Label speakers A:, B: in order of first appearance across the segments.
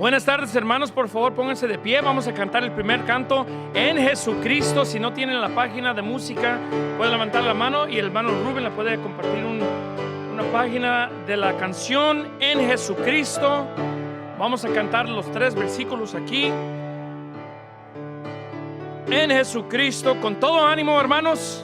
A: Buenas tardes, hermanos, por favor pónganse de pie. Vamos a cantar el primer canto, En Jesucristo. Si no tienen la página de música, pueden levantar la mano y el hermano Rubén le puede compartir una página de la canción En Jesucristo. Vamos a cantar los 3 versículos aquí. En Jesucristo, con todo ánimo, hermanos.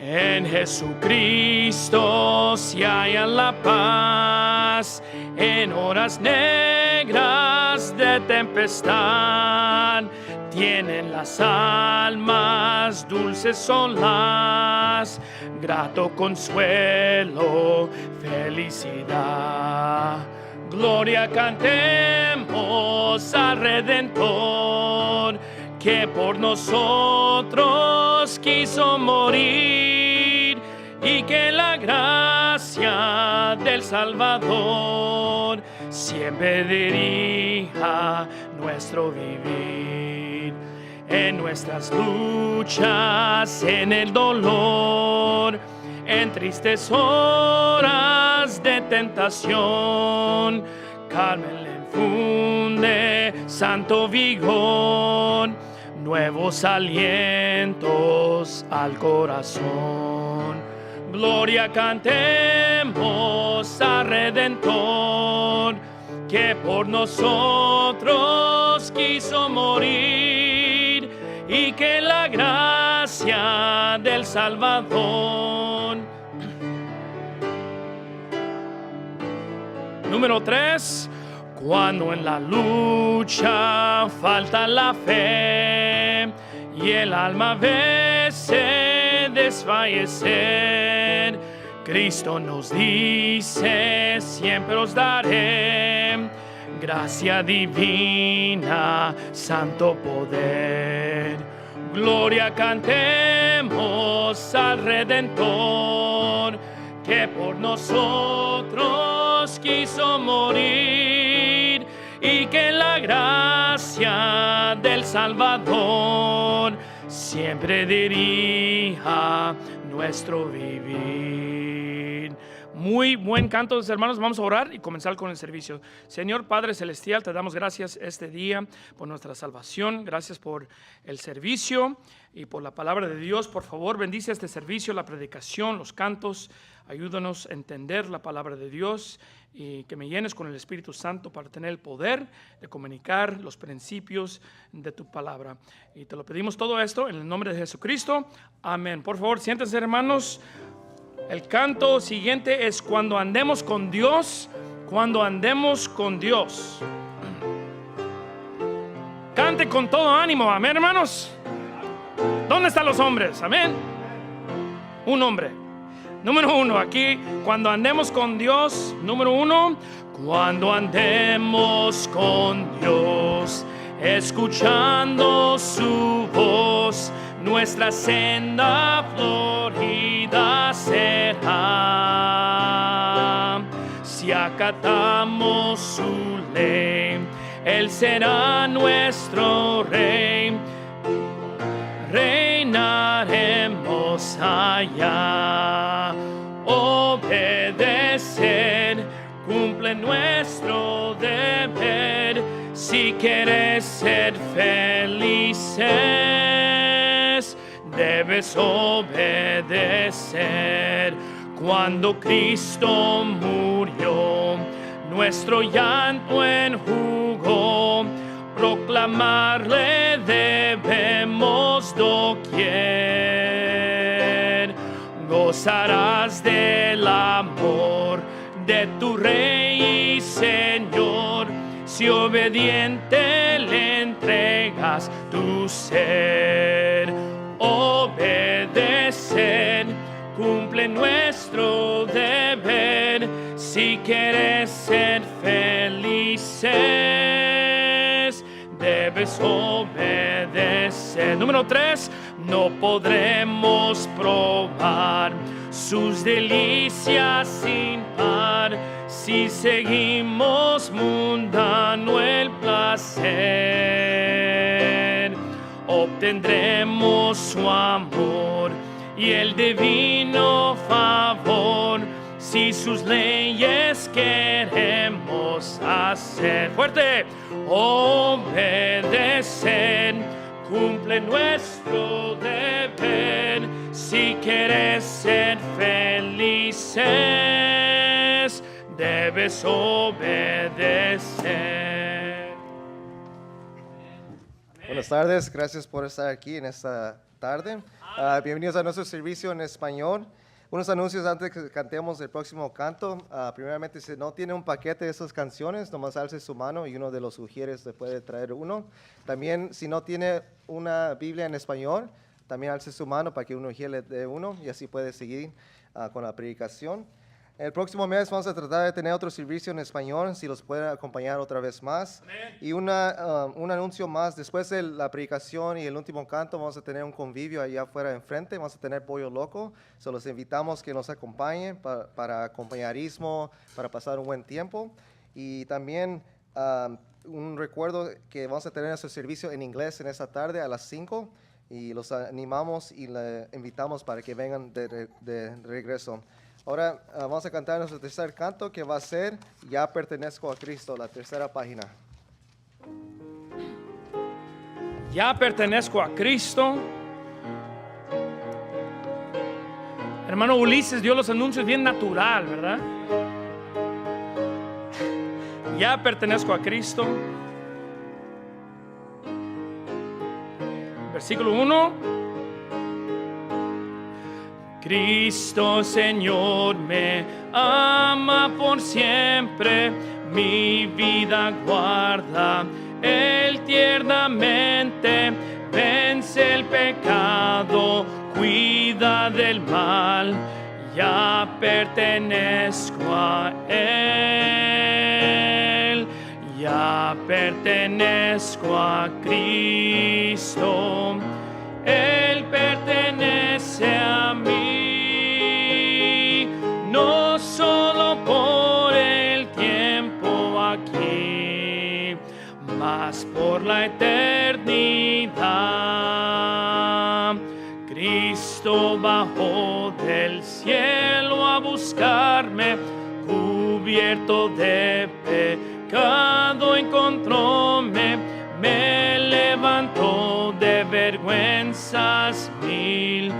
A: En Jesucristo se halla la paz, en horas negras de tempestad. Tienen las almas dulces son las, grato consuelo, felicidad. Gloria cantemos al Redentor, que por nosotros quiso morir, y que la gracia del Salvador siempre dirija nuestro vivir. En nuestras luchas, en el dolor, en tristes horas de tentación, Carmen le infunde santo vigor, nuevos alientos al corazón. Gloria cantemos al Redentor, que por nosotros quiso morir, y que la gracia del Salvador. Número 3. Cuando en la lucha falta la fe y el alma ve desfallecer, Cristo nos dice: siempre os daré gracia divina, santo poder. Gloria cantemos al Redentor, que por nosotros quiso morir, y que la gracia del Salvador siempre dirija nuestro vivir. Muy buen canto, hermanos. Vamos a orar y comenzar con el servicio. Señor Padre Celestial, te damos gracias este día por nuestra salvación. Gracias por el servicio y por la palabra de Dios. Por favor, bendice este servicio, la predicación, los cantos. Ayúdanos a entender la palabra de Dios y que me llenes con el Espíritu Santo para tener el poder de comunicar los principios de tu palabra. Y te lo pedimos todo esto en el nombre de Jesucristo. Amén. Por favor, siéntense, hermanos. El canto siguiente es Cuando andemos con Dios. Cuando andemos con Dios. Cante con todo ánimo. Amén, hermanos. ¿Dónde están los hombres? Amén. Un hombre. Número 1, aquí, cuando andemos con Dios. Número 1, cuando andemos con Dios, escuchando su voz, nuestra senda florida será. Si acatamos su ley, Él será nuestro Rey. Reinaremos allá. Obedecer, cumple nuestro deber. Si quieres ser felices, debes obedecer. Cuando Cristo murió, nuestro llanto enjugó. Proclamarle debemos doquier. Gozarás del amor de tu Rey y Señor, si obediente le entregas tu ser. Obedecer, cumple nuestro deber. Si quieres ser felices, debes obedecer. Número 3, no podremos probar sus delicias sin par si seguimos mundano el placer. Obtendremos su amor y el divino favor y sus leyes queremos hacer. Fuerte, obedecer, cumple nuestro deber. Si quieres ser felices, debes obedecer.
B: Buenas tardes, gracias por estar aquí en esta tarde. Bienvenidos a nuestro servicio en español. Unos anuncios antes que cantemos el próximo canto. Primeramente, si no tiene un paquete de esas canciones, nomás alce su mano y uno de los sugieres le puede traer uno. También, si no tiene una Biblia en español, también alce su mano para que uno le dé uno y así puede seguir con la predicación. El próximo mes vamos a tratar de tener otro servicio en español, si los pueden acompañar otra vez más.
A: Amén.
B: Y un anuncio más, después de la predicación y el último canto, vamos a tener un convivio allá afuera enfrente, vamos a tener pollo loco. So los invitamos que nos acompañen para compañerismo, para pasar un buen tiempo. Y también un recuerdo que vamos a tener nuestro servicio en inglés en esta tarde a las 5. Y los animamos y le invitamos para que vengan de regreso. Ahora vamos a cantar nuestro tercer canto, que va a ser Ya pertenezco a Cristo, la tercera página.
A: Ya pertenezco a Cristo. Hermano Ulises dio los anuncios bien natural, ¿verdad? Ya pertenezco a Cristo. Versículo 1. Cristo Señor me ama por siempre, mi vida guarda, Él tiernamente vence el pecado, cuida del mal, ya pertenezco a Él, ya pertenezco a Cristo, Él pertenece a mí. No solo por el tiempo aquí, mas por la eternidad. Cristo bajó del cielo a buscarme, cubierto de pecado encontróme, me levantó de vergüenzas mil.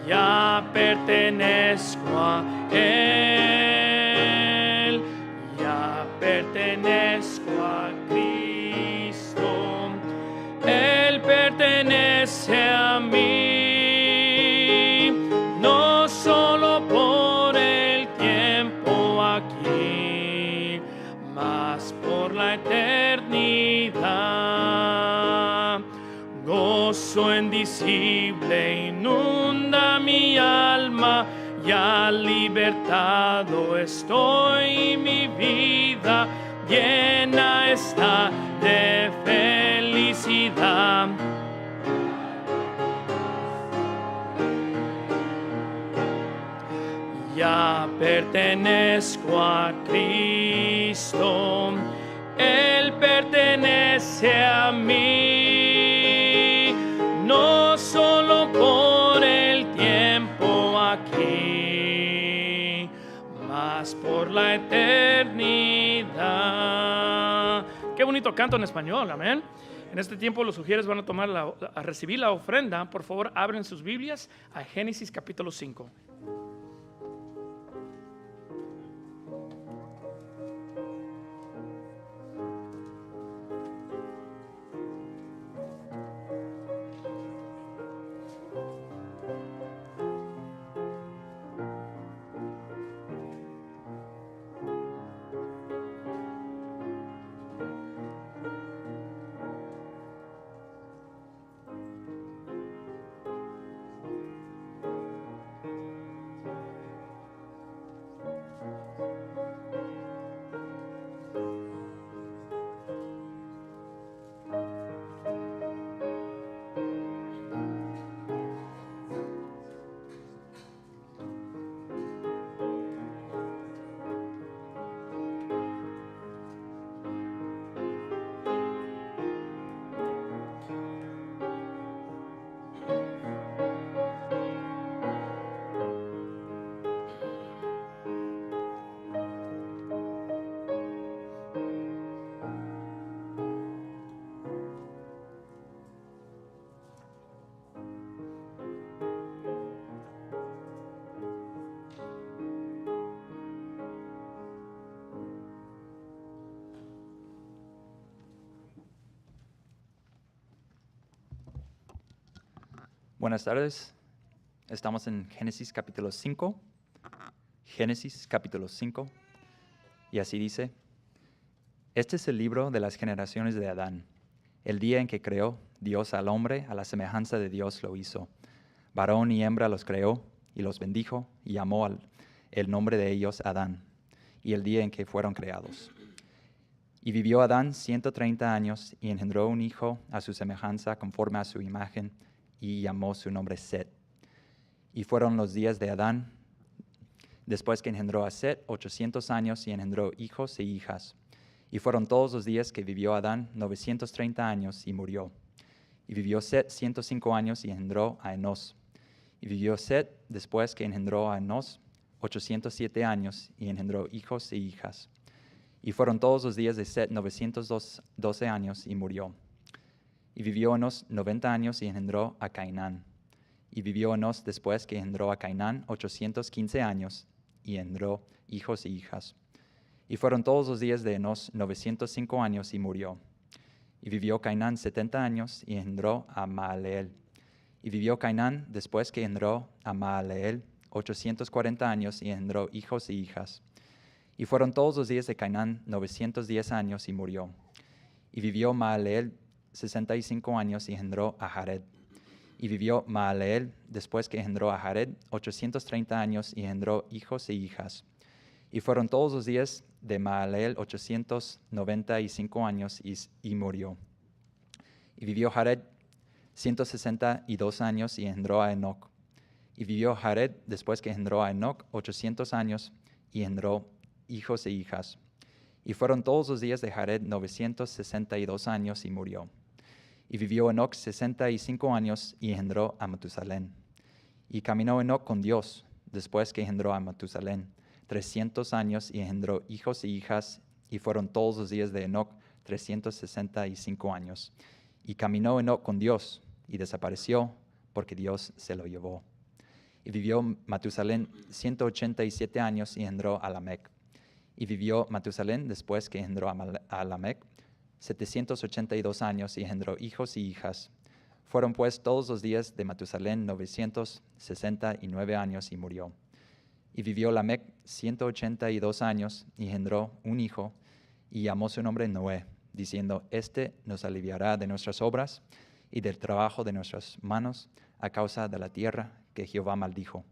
A: Ya pertenezco a Él, ya pertenezco a Cristo, Él pertenece a mí, no solo por el tiempo aquí, mas por la eternidad. Gozo indecible inunda mi alma, ya libertado estoy, mi vida llena está de felicidad. Ya pertenezco a Cristo, Él pertenece a mí, no solo por el tiempo aquí, mas por la eternidad. Qué bonito canto en español, amén. En este tiempo los sugieres van a tomar a recibir la ofrenda. Por favor, abren sus Biblias a Génesis capítulo 5.
C: Buenas tardes. Estamos en Génesis capítulo 5. Génesis capítulo 5. Y así dice: Este es el libro de las generaciones de Adán. El día en que creó Dios al hombre, a la semejanza de Dios lo hizo. Varón y hembra los creó y los bendijo y llamó el nombre de ellos Adán. Y el día en que fueron creados. Y vivió Adán 130 años y engendró un hijo a su semejanza conforme a su imagen y llamó su nombre Set. Y fueron los días de Adán, después que engendró a Set, 800 años y engendró hijos e hijas. Y fueron todos los días que vivió Adán 930 años y murió. Y vivió Set 105 años y engendró a Enos. Y vivió Set después que engendró a Enos 807 años y engendró hijos e hijas. Y fueron todos los días de Set 912 años y murió. Y vivió Enos 90 años y engendró a Cainán. Y vivió Enos después que engendró a Cainán 815 años y engendró hijos e hijas. Y fueron todos los días de Enos 905 años y murió. Y vivió Cainán 70 años y engendró a Mahaleel. Y vivió Cainán después que engendró a Mahaleel 840 años y engendró hijos e hijas. Y fueron todos los días de Cainán 910 años y murió. Y vivió Mahaleel 65 años y engendró a Jared. Y vivió Mahaleel después que engendró a Jared 830 años y engendró hijos e hijas. Y fueron todos los días de Mahaleel 895 años y murió. Y vivió Jared 162 años y engendró a Enoc. Y vivió Jared después que engendró a Enoc 800 años y engendró hijos e hijas. Y fueron todos los días de Jared 962 años y murió. Y vivió Enoc 65 años y engendró a Matusalén. Y caminó Enoc con Dios después que engendró a Matusalén 300 años y engendró hijos e hijas. Y fueron todos los días de Enoc 365 años. Y caminó Enoc con Dios y desapareció porque Dios se lo llevó. Y vivió Matusalén 187 años y engendró a Lamec. Y vivió Matusalén después que engendró a Lamec 782 años y engendró hijos y hijas. Fueron pues todos los días de Matusalén 969 años y murió. Y vivió Lamec 182 años y engendró un hijo y llamó su nombre Noé, diciendo: Este nos aliviará de nuestras obras y del trabajo de nuestras manos a causa de la tierra que Jehová maldijo.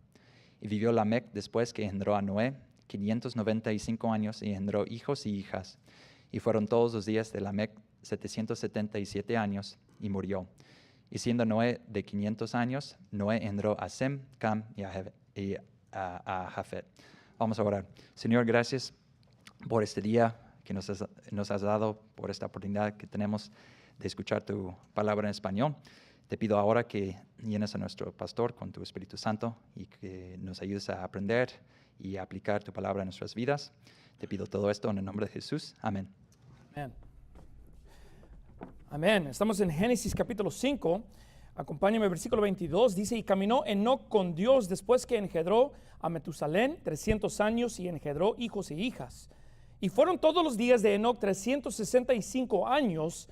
C: Y vivió Lamec después que engendró a Noé 595 años y engendró hijos y hijas. Y fueron todos los días de Lamec 777 años y murió. Y siendo Noé de 500 años, Noé engendró a Sem, Cam y a Jafet. Vamos a orar. Señor, gracias por este día que nos has dado, por esta oportunidad que tenemos de escuchar tu palabra en español. Te pido ahora que llenes a nuestro pastor con tu Espíritu Santo y que nos ayudes a aprender y a aplicar tu palabra en nuestras vidas. Te pido todo esto en el nombre de Jesús. Amén.
A: Amén. Amén. Estamos en Génesis capítulo 5. Acompáñame, versículo 22. Dice: Y caminó Enoc con Dios después que engendró a Metusalén 300 años y engendró hijos e hijas. Y fueron todos los días de Enoc 365 años.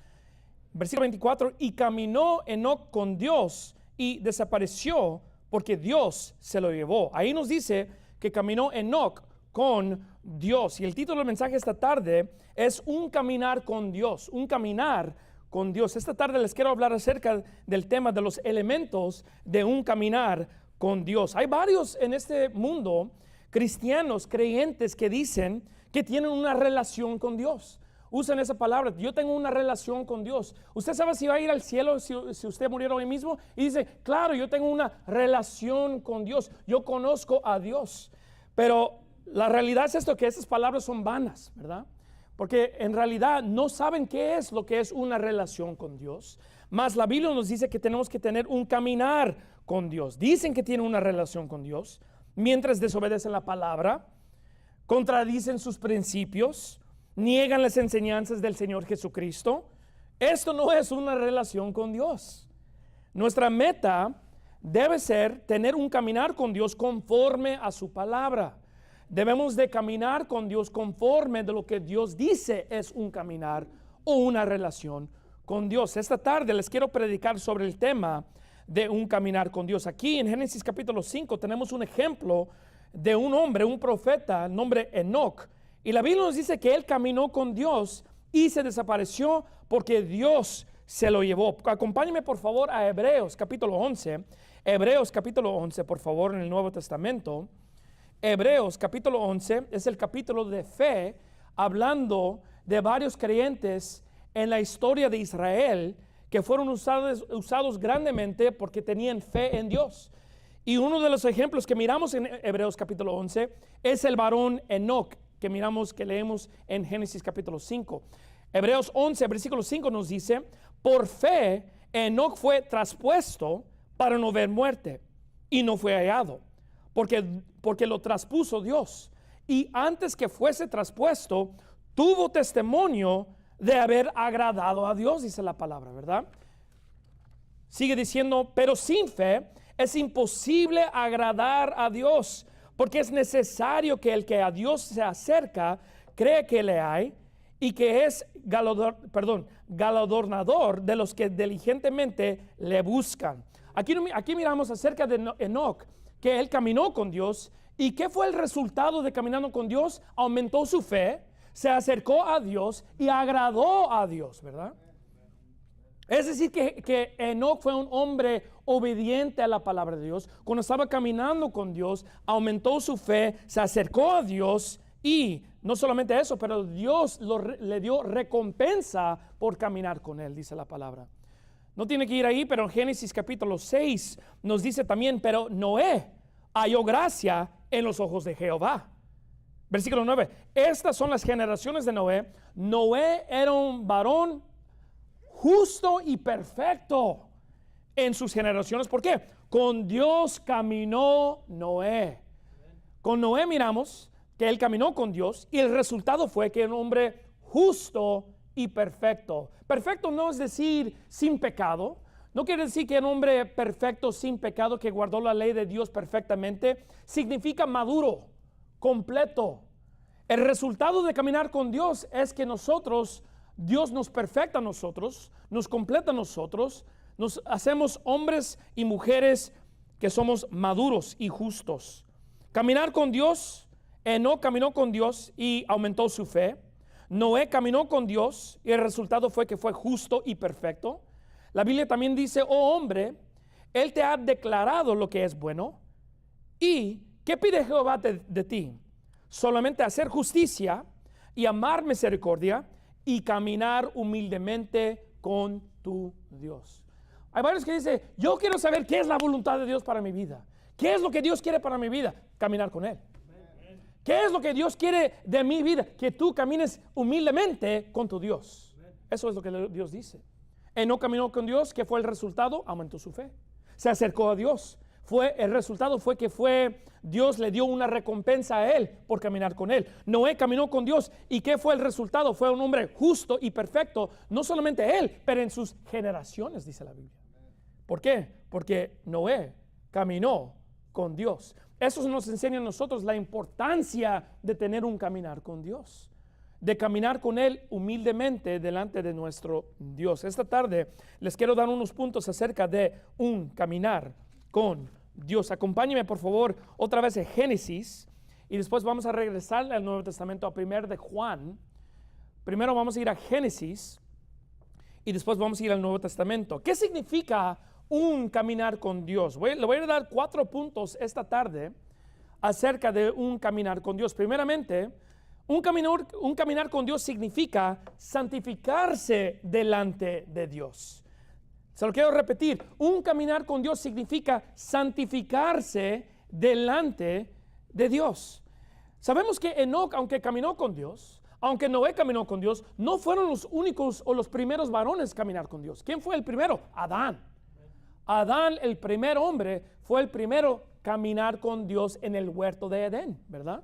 A: Versículo 24. Y caminó Enoc con Dios y desapareció porque Dios se lo llevó. Ahí nos dice que caminó Enoc con Dios. Y el título del mensaje esta tarde es Un caminar con Dios. Un caminar con Dios. Esta tarde les quiero hablar acerca del tema de los elementos de un caminar con Dios. Hay varios en este mundo, cristianos, creyentes, que dicen que tienen una relación con Dios. Usan esa palabra: yo tengo una relación con Dios. ¿Usted sabe si va a ir al cielo si usted muriera hoy mismo? Y dice: claro, yo tengo una relación con Dios, yo conozco a Dios. Pero la realidad es esto, que esas palabras son vanas, ¿verdad? Porque en realidad no saben qué es lo que es una relación con Dios. Mas la Biblia nos dice que tenemos que tener un caminar con Dios. Dicen que tienen una relación con Dios mientras desobedecen la palabra, contradicen sus principios, niegan las enseñanzas del Señor Jesucristo. Esto no es una relación con Dios. Nuestra meta debe ser tener un caminar con Dios conforme a su palabra. Debemos de caminar con Dios conforme de lo que Dios dice es un caminar o una relación con Dios. Esta tarde les quiero predicar sobre el tema de un caminar con Dios. Aquí en Génesis capítulo 5 tenemos un ejemplo de un hombre, un profeta, nombre Enoc. Y la Biblia nos dice que él caminó con Dios y se desapareció porque Dios se lo llevó. Acompáñenme por favor a Hebreos capítulo 11. Hebreos capítulo 11, por favor, en el Nuevo Testamento. Hebreos capítulo 11 es el capítulo de fe, hablando de varios creyentes en la historia de Israel que fueron usados grandemente porque tenían fe en Dios. Y uno de los ejemplos que miramos en Hebreos capítulo 11 es el varón Enoc, que leemos en Génesis capítulo 5. Hebreos 11, versículo 5 nos dice: por fe Enoc fue traspuesto para no ver muerte, y no fue hallado, porque lo traspuso Dios. Y antes que fuese traspuesto, tuvo testimonio de haber agradado a Dios, dice la palabra, ¿verdad? Sigue diciendo: pero sin fe es imposible agradar a Dios, porque es necesario que el que a Dios se acerca cree que le hay y que es galardonador de los que diligentemente le buscan. Aquí miramos acerca de Enoc, que él caminó con Dios. ¿Y qué fue el resultado de caminando con Dios? Aumentó su fe, se acercó a Dios y agradó a Dios, ¿verdad? Es decir, que Enoc fue un hombre obediente a la palabra de Dios. Cuando estaba caminando con Dios, aumentó su fe, se acercó a Dios, y no solamente eso, pero Dios le dio recompensa por caminar con él, dice la palabra. No tiene que ir ahí, pero en Génesis capítulo 6 nos dice también: pero Noé halló gracia en los ojos de Jehová. Versículo 9. Estas son las generaciones de Noé. Noé era un varón justo y perfecto en sus generaciones. ¿Por qué? Con Dios caminó Noé. Con Noé miramos que él caminó con Dios y el resultado fue que era un hombre justo y perfecto. Perfecto no es decir sin pecado. No quiere decir que un hombre perfecto sin pecado que guardó la ley de Dios perfectamente. Significa maduro, completo. El resultado de caminar con Dios es que Dios nos perfecta a nosotros, nos completa a nosotros, nos hacemos hombres y mujeres que somos maduros y justos. Caminar con Dios, Enoc caminó con Dios y aumentó su fe. Noé caminó con Dios y el resultado fue que fue justo y perfecto. La Biblia también dice: oh hombre, Él te ha declarado lo que es bueno. ¿Y qué pide Jehová de ti? Solamente hacer justicia y amar misericordia y caminar humildemente con tu Dios. Hay varios que dicen: yo quiero saber qué es la voluntad de Dios para mi vida. ¿Qué es lo que Dios quiere para mi vida? Caminar con Él. ¿Qué es lo que Dios quiere de mi vida? Que tú camines humildemente con tu Dios. Eso es lo que Dios dice. Enoc caminó con Dios. ¿Qué fue el resultado? Aumentó su fe. Se acercó a Dios. El resultado fue que Dios le dio una recompensa a él por caminar con él. Noé caminó con Dios. ¿Y qué fue el resultado? Fue un hombre justo y perfecto. No solamente él, pero en sus generaciones, dice la Biblia. ¿Por qué? Porque Noé caminó con Dios. Eso nos enseña a nosotros la importancia de tener un caminar con Dios, de caminar con Él humildemente delante de nuestro Dios. Esta tarde les quiero dar unos puntos acerca de un caminar con Dios. Acompáñenme por favor otra vez en Génesis y después vamos a regresar al Nuevo Testamento, a 1 de Juan. Primero vamos a ir a Génesis y después vamos a ir al Nuevo Testamento. ¿Qué significa un caminar con Dios? Le voy a dar 4 puntos esta tarde acerca de un caminar con Dios. Primeramente, un caminar con Dios significa santificarse delante de Dios. Se lo quiero repetir: un caminar con Dios significa santificarse delante de Dios. Sabemos que Enoc, aunque caminó con Dios, aunque Noé caminó con Dios, no fueron los únicos o los primeros varones a caminar con Dios. ¿Quién fue el primero? Adán. Adán, el primer hombre, fue el primero caminar con Dios en el huerto de Edén, ¿verdad?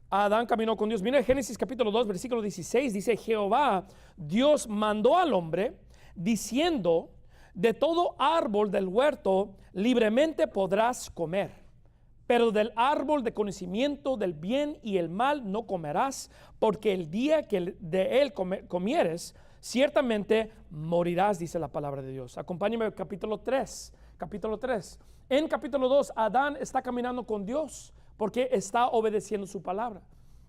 A: Adán caminó con Dios. Mira Génesis capítulo 2, versículo 16, dice: Jehová, Dios mandó al hombre diciendo: de todo árbol del huerto libremente podrás comer, pero del árbol de conocimiento del bien y el mal no comerás, porque el día que de él comieres, ciertamente morirás, dice la palabra de Dios. Acompáñame al capítulo 3 capítulo 3. En capítulo 2, Adán está caminando con Dios porque está obedeciendo su palabra.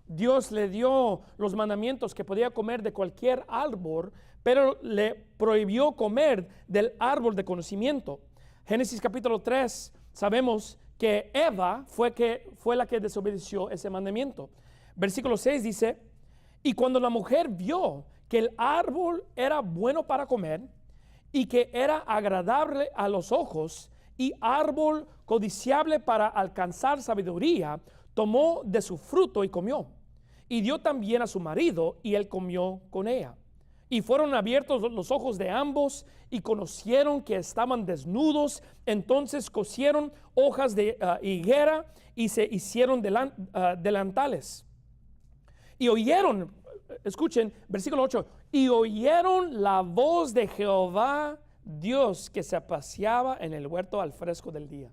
A: Dios le dio los mandamientos que podía comer de cualquier árbol, pero le prohibió comer del árbol de conocimiento. Génesis capítulo 3, sabemos que Eva fue la que desobedeció ese mandamiento. Versículo 6 dice, y cuando la mujer vio que el árbol era bueno para comer y que era agradable a los ojos y árbol codiciable para alcanzar sabiduría, tomó de su fruto y comió. Y dio también a su marido, y él comió con ella. Y fueron abiertos los ojos de ambos, y conocieron que estaban desnudos. Entonces cosieron hojas de higuera, y se hicieron delantales. Y oyeron, escuchen, versículo 8, y oyeron la voz de Jehová Dios que se paseaba en el huerto al fresco del día.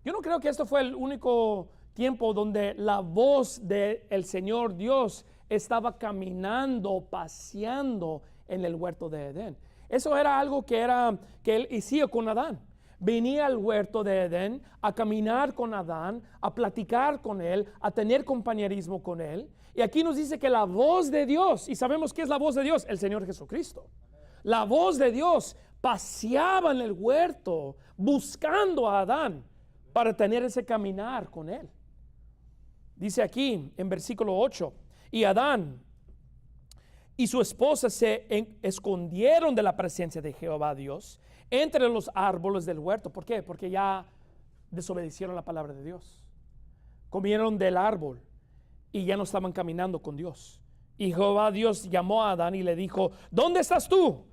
A: Yo no creo que esto fue el único tiempo donde la voz del Señor Dios estaba caminando, paseando en el huerto de Edén. Eso era algo que él hacía con Adán. Venía al huerto de Edén a caminar con Adán, a platicar con él, a tener compañerismo con él. Y aquí nos dice que la voz de Dios, y sabemos qué es la voz de Dios, el Señor Jesucristo. La voz de Dios paseaba en el huerto buscando a Adán para tener ese caminar con él. Dice aquí en versículo 8, y Adán y su esposa se escondieron de la presencia de Jehová Dios entre los árboles del huerto. ¿Por qué? Porque ya desobedecieron la palabra de Dios. Comieron del árbol y ya no estaban caminando con Dios. Y Jehová Dios llamó a Adán y le dijo, ¿dónde estás tú?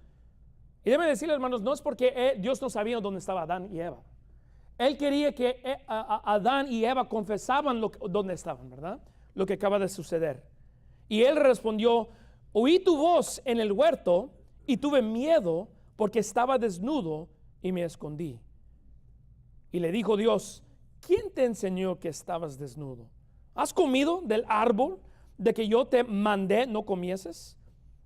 A: Y déjenme decirles, hermanos, no es porque Dios no sabía dónde estaba Adán y Eva. Él quería que Adán y Eva confesaban dónde estaban, ¿verdad? Lo que acaba de suceder. Y él respondió, oí tu voz en el huerto y tuve miedo porque estaba desnudo y me escondí. Y le dijo Dios, ¿quién te enseñó que estabas desnudo? ¿Has comido del árbol de que yo te mandé no comieses?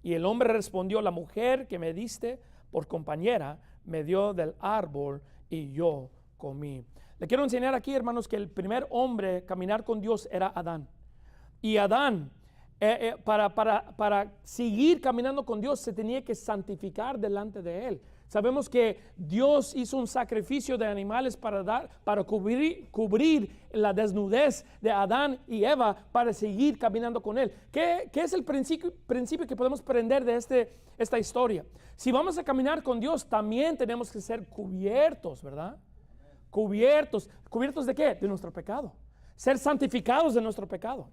A: Y el hombre respondió, la mujer que me diste por compañera me dio del árbol y yo comí. Le quiero enseñar aquí, hermanos, que el primer hombre caminar con Dios era Adán. Y Adán, para seguir caminando con Dios, se tenía que santificar delante de él. Sabemos que Dios hizo un sacrificio de animales para cubrir la desnudez de Adán y Eva para seguir caminando con él. ¿Qué es el principio que podemos aprender de esta historia? Si vamos a caminar con Dios, también tenemos que ser cubiertos, ¿verdad? ¿Cubiertos de qué? De nuestro pecado. Ser santificados de nuestro pecado.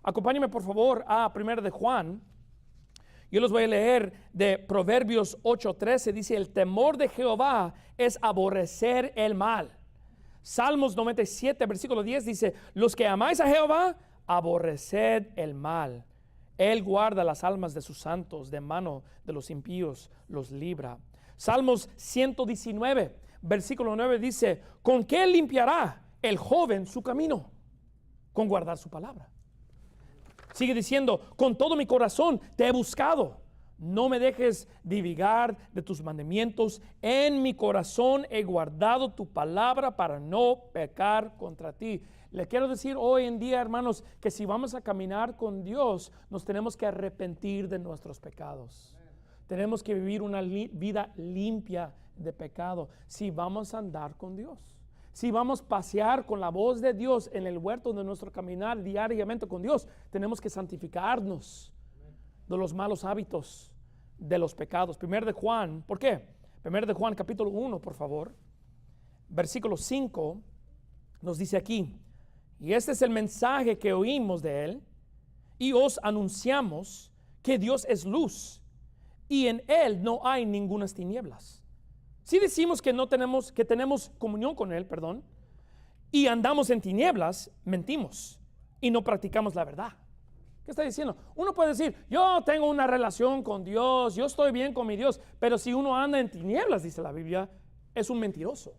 A: Acompáñenme por favor a 1 de Juan. Yo los voy a leer de Proverbios 8:13. Dice, el temor de Jehová es aborrecer el mal. Salmos 97, versículo 10 dice, los que amáis a Jehová, aborreced el mal. Él guarda las almas de sus santos, de mano de los impíos los libra. Salmos 119, versículo 9 dice, ¿con qué limpiará el joven su camino? Con guardar su palabra. Sigue diciendo, con todo mi corazón te he buscado. No me dejes divigar de tus mandamientos. En mi corazón he guardado tu palabra para no pecar contra ti. Le quiero decir hoy en día, hermanos, que si vamos a caminar con Dios, nos tenemos que arrepentir de nuestros pecados. Tenemos que vivir una vida limpia de pecado si vamos a andar con Dios. Si vamos a pasear con la voz de Dios en el huerto de nuestro caminar diariamente con Dios, tenemos que santificarnos de los malos hábitos, de los pecados. 1 de Juan, ¿por qué? 1 de Juan capítulo 1, por favor, versículo 5, nos dice aquí, y este es el mensaje que oímos de él, y os anunciamos que Dios es luz, y en él no hay ningunas tinieblas. Si decimos que tenemos comunión con él, y andamos en tinieblas, mentimos y no practicamos la verdad. ¿Qué está diciendo? Uno puede decir, yo tengo una relación con Dios, yo estoy bien con mi Dios, pero si uno anda en tinieblas, dice la Biblia, es un mentiroso.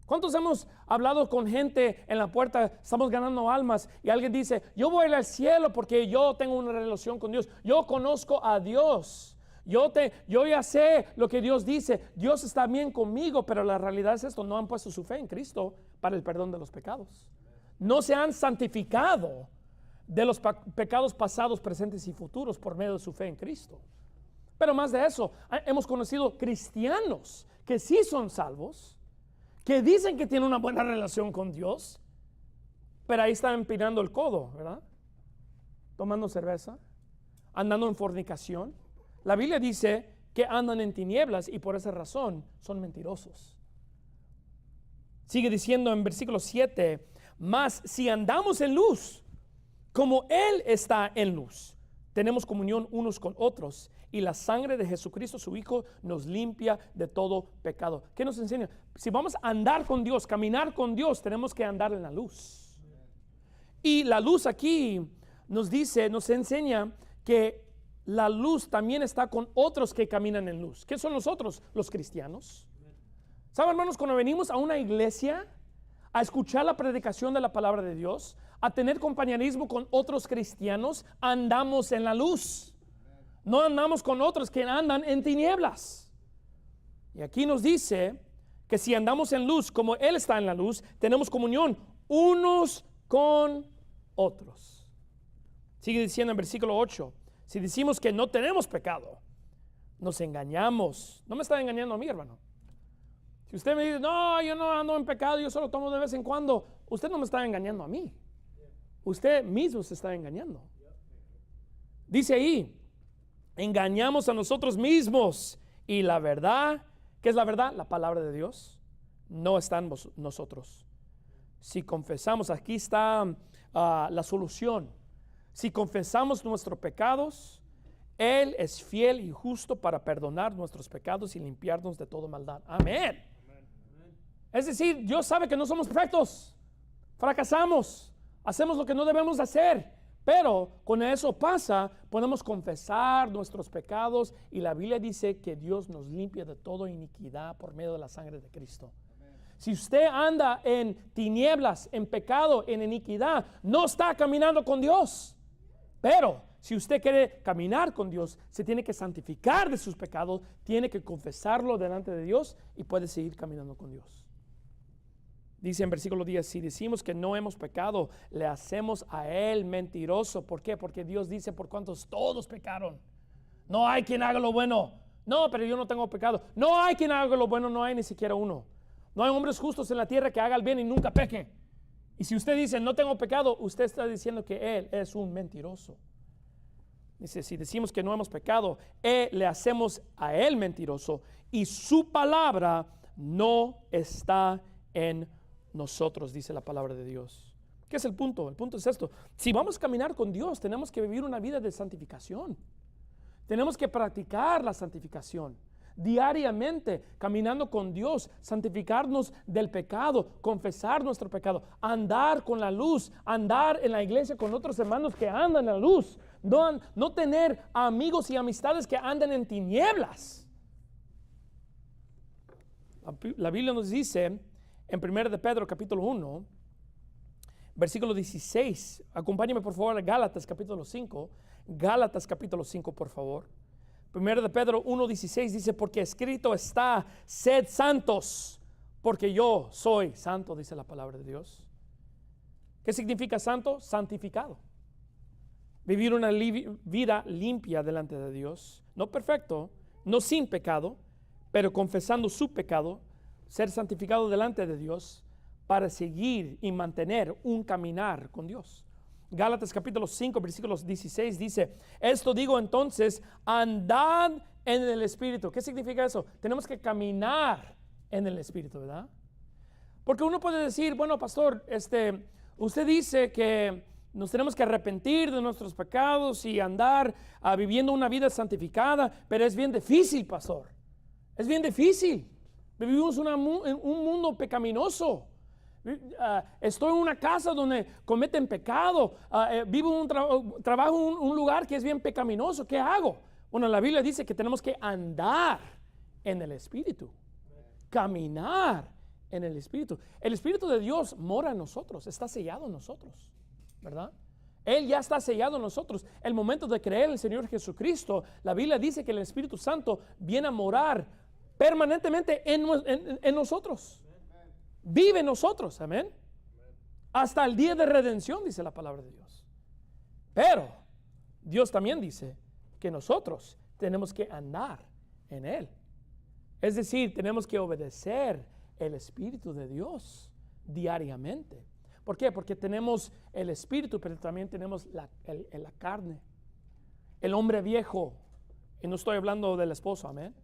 A: ¿Cuántos hemos hablado con gente en la puerta, estamos ganando almas y alguien dice, yo voy al cielo porque yo tengo una relación con Dios, yo conozco a Dios, Yo ya sé lo que Dios dice. Dios está bien conmigo, pero la realidad es esto: no han puesto su fe en Cristo para el perdón de los pecados. No se han santificado de los pecados pasados, presentes y futuros por medio de su fe en Cristo. Pero más de eso, hemos conocido cristianos que sí son salvos, que dicen que tienen una buena relación con Dios, pero ahí están empinando el codo, ¿verdad? Tomando cerveza, andando en fornicación. La Biblia dice que andan en tinieblas y por esa razón son mentirosos. Sigue diciendo en versículo 7: mas si andamos en luz, como Él está en luz, tenemos comunión unos con otros, y la sangre de Jesucristo, su Hijo, nos limpia de todo pecado. ¿Qué nos enseña? Si vamos a andar con Dios, caminar con Dios, tenemos que andar en la luz. Y la luz aquí nos dice, nos enseña que la luz también está con otros que caminan en luz. ¿Qué son los otros? Los cristianos. ¿Saben, hermanos? Cuando venimos a una iglesia a escuchar la predicación de la palabra de Dios, a tener compañerismo con otros cristianos, andamos en la luz. No andamos con otros que andan en tinieblas. Y aquí nos dice que si andamos en luz como Él está en la luz, tenemos comunión unos con otros. Sigue diciendo en versículo 8: si decimos que no tenemos pecado, nos engañamos. No me está engañando a mí, hermano. Si usted me dice, no, yo no ando en pecado, yo solo tomo de vez en cuando, usted no me está engañando a mí. Usted mismo se está engañando. Dice ahí: engañamos a nosotros mismos, y la verdad, ¿qué es la verdad? La palabra de Dios no está en nosotros. Si confesamos, aquí está la solución. Si confesamos nuestros pecados, Él es fiel y justo para perdonar nuestros pecados y limpiarnos de toda maldad. Amén. Es decir, Dios sabe que no somos perfectos, fracasamos, hacemos lo que no debemos hacer, pero cuando eso pasa, podemos confesar nuestros pecados, y la Biblia dice que Dios nos limpia de toda iniquidad por medio de la sangre de Cristo. Si usted anda en tinieblas, en pecado, en iniquidad, no está caminando con Dios. Pero si usted quiere caminar con Dios, se tiene que santificar de sus pecados, tiene que confesarlo delante de Dios y puede seguir caminando con Dios. Dice en versículo 10: si decimos que no hemos pecado, le hacemos a Él mentiroso. ¿Por qué? Porque Dios dice: por cuantos todos pecaron, no hay quien haga lo bueno. No, pero yo no tengo pecado. No hay quien haga lo bueno, no hay ni siquiera uno. No hay hombres justos en la tierra que haga el bien y nunca peque. Y si usted dice no tengo pecado, usted está diciendo que Él es un mentiroso. Dice: si decimos que no hemos pecado, le hacemos a Él mentiroso, y su palabra no está en nosotros, dice la palabra de Dios. ¿Qué es el punto? El punto es esto: si vamos a caminar con Dios, tenemos que vivir una vida de santificación. Tenemos que practicar la santificación diariamente, caminando con Dios, santificarnos del pecado, confesar nuestro pecado, andar con la luz, andar en la iglesia con otros hermanos que andan en la luz, no tener amigos y amistades que andan en tinieblas. La Biblia nos dice en 1 de Pedro capítulo 1, versículo 16, acompáñame por favor a Gálatas capítulo 5, Gálatas capítulo 5 por favor. 1 de Pedro 1:16 dice: porque escrito está, sed santos, porque yo soy santo, dice la palabra de Dios. ¿Qué significa santo? Santificado. Vivir una vida limpia delante de Dios, no perfecto, no sin pecado, pero confesando su pecado, ser santificado delante de Dios para seguir y mantener un caminar con Dios. Gálatas capítulo 5 versículos 16 dice: esto digo entonces, andad en el Espíritu. ¿Qué significa eso? Tenemos que caminar en el Espíritu, ¿verdad? Porque uno puede decir: bueno, pastor, usted dice que nos tenemos que arrepentir de nuestros pecados y andar viviendo una vida santificada, pero es bien difícil, pastor. Es bien difícil. Vivimos en un mundo pecaminoso. Estoy en una casa donde cometen pecado, vivo trabajo en un lugar que es bien pecaminoso. ¿Qué hago? Bueno, la Biblia dice que tenemos que andar en el Espíritu, caminar en el Espíritu. El Espíritu de Dios mora en nosotros, está sellado en nosotros, ¿verdad? Él ya está sellado en nosotros. El momento de creer en el Señor Jesucristo, la Biblia dice que el Espíritu Santo viene a morar permanentemente en nosotros. Vive en nosotros, amén. Hasta el día de redención, dice la palabra de Dios. Pero Dios también dice que nosotros tenemos que andar en Él. Es decir, tenemos que obedecer el Espíritu de Dios diariamente. ¿Por qué? Porque tenemos el Espíritu, pero también tenemos la carne, el hombre viejo. Y no estoy hablando del esposo, amén.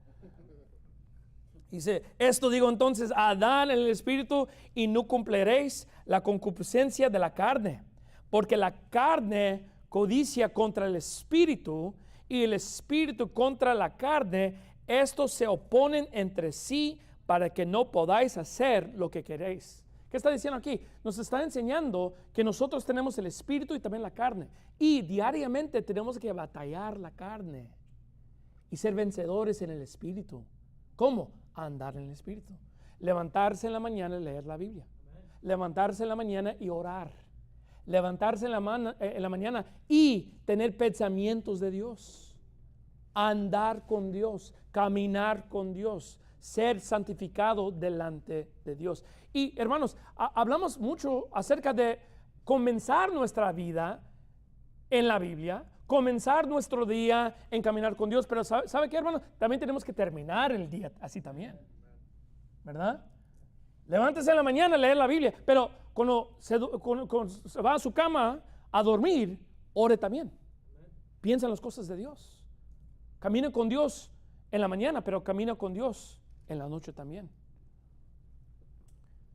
A: Dice, esto digo entonces, andad en el Espíritu y no cumpliréis la concupiscencia de la carne. Porque la carne codicia contra el Espíritu y el Espíritu contra la carne. Estos se oponen entre sí para que no podáis hacer lo que queréis. ¿Qué está diciendo aquí? Nos está enseñando que nosotros tenemos el Espíritu y también la carne. Y diariamente tenemos que batallar la carne y ser vencedores en el Espíritu. ¿Cómo? Andar en el Espíritu. Levantarse en la mañana y leer la Biblia. Levantarse en la mañana y orar. Levantarse en la mañana y tener pensamientos de Dios. Andar con Dios. Caminar con Dios. Ser santificado delante de Dios. Y hermanos, hablamos mucho acerca de comenzar nuestra vida en la Biblia, comenzar nuestro día en caminar con Dios, pero ¿sabe qué, hermanos? También tenemos que terminar el día así también, ¿verdad? Levántese en la mañana a leer la Biblia, pero cuando se va a su cama a dormir, ore también. Piensa en las cosas de Dios. Camina con Dios en la mañana, pero camina con Dios en la noche también.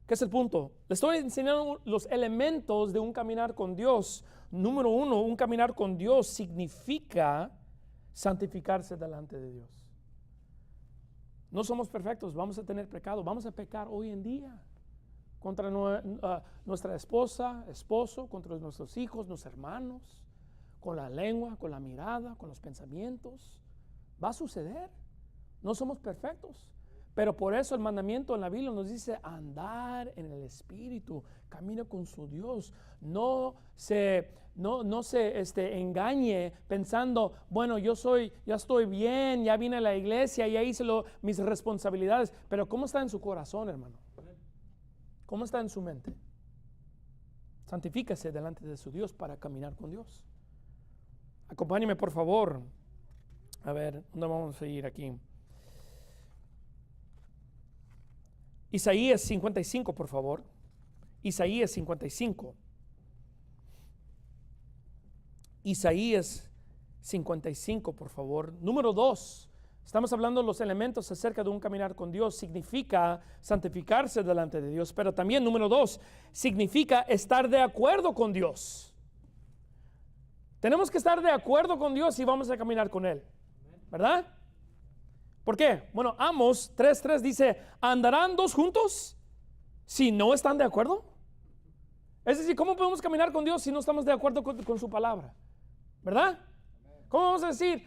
A: ¿Qué es el punto? Le estoy enseñando los elementos de un caminar con Dios. Número uno, un caminar con Dios significa santificarse delante de Dios. No somos perfectos, vamos a tener pecado, vamos a pecar hoy en día contra nuestra esposa, esposo, contra nuestros hijos, nuestros hermanos, con la lengua, con la mirada, con los pensamientos. Va a suceder. No somos perfectos. Pero por eso el mandamiento en la Biblia nos dice andar en el Espíritu, camina con su Dios, no se engañe pensando, bueno, ya estoy bien, ya vine a la iglesia, ya hice mis responsabilidades, pero ¿cómo está en su corazón, hermano? ¿Cómo está en su mente? Santifícase delante de su Dios para caminar con Dios. Acompáñeme, por favor. A ver, ¿dónde vamos a ir aquí? Isaías 55, por favor. Isaías 55. Isaías 55, por favor. Número 2. Estamos hablando de los elementos acerca de un caminar con Dios. Significa santificarse delante de Dios. Pero también, número 2, significa estar de acuerdo con Dios. Tenemos que estar de acuerdo con Dios si vamos a caminar con Él. ¿Verdad? ¿Por qué? Bueno, Amos 3:3 dice, ¿andarán dos juntos si no están de acuerdo? Es decir, ¿cómo podemos caminar con Dios si no estamos de acuerdo con su palabra? ¿Verdad? ¿Cómo vamos a decir,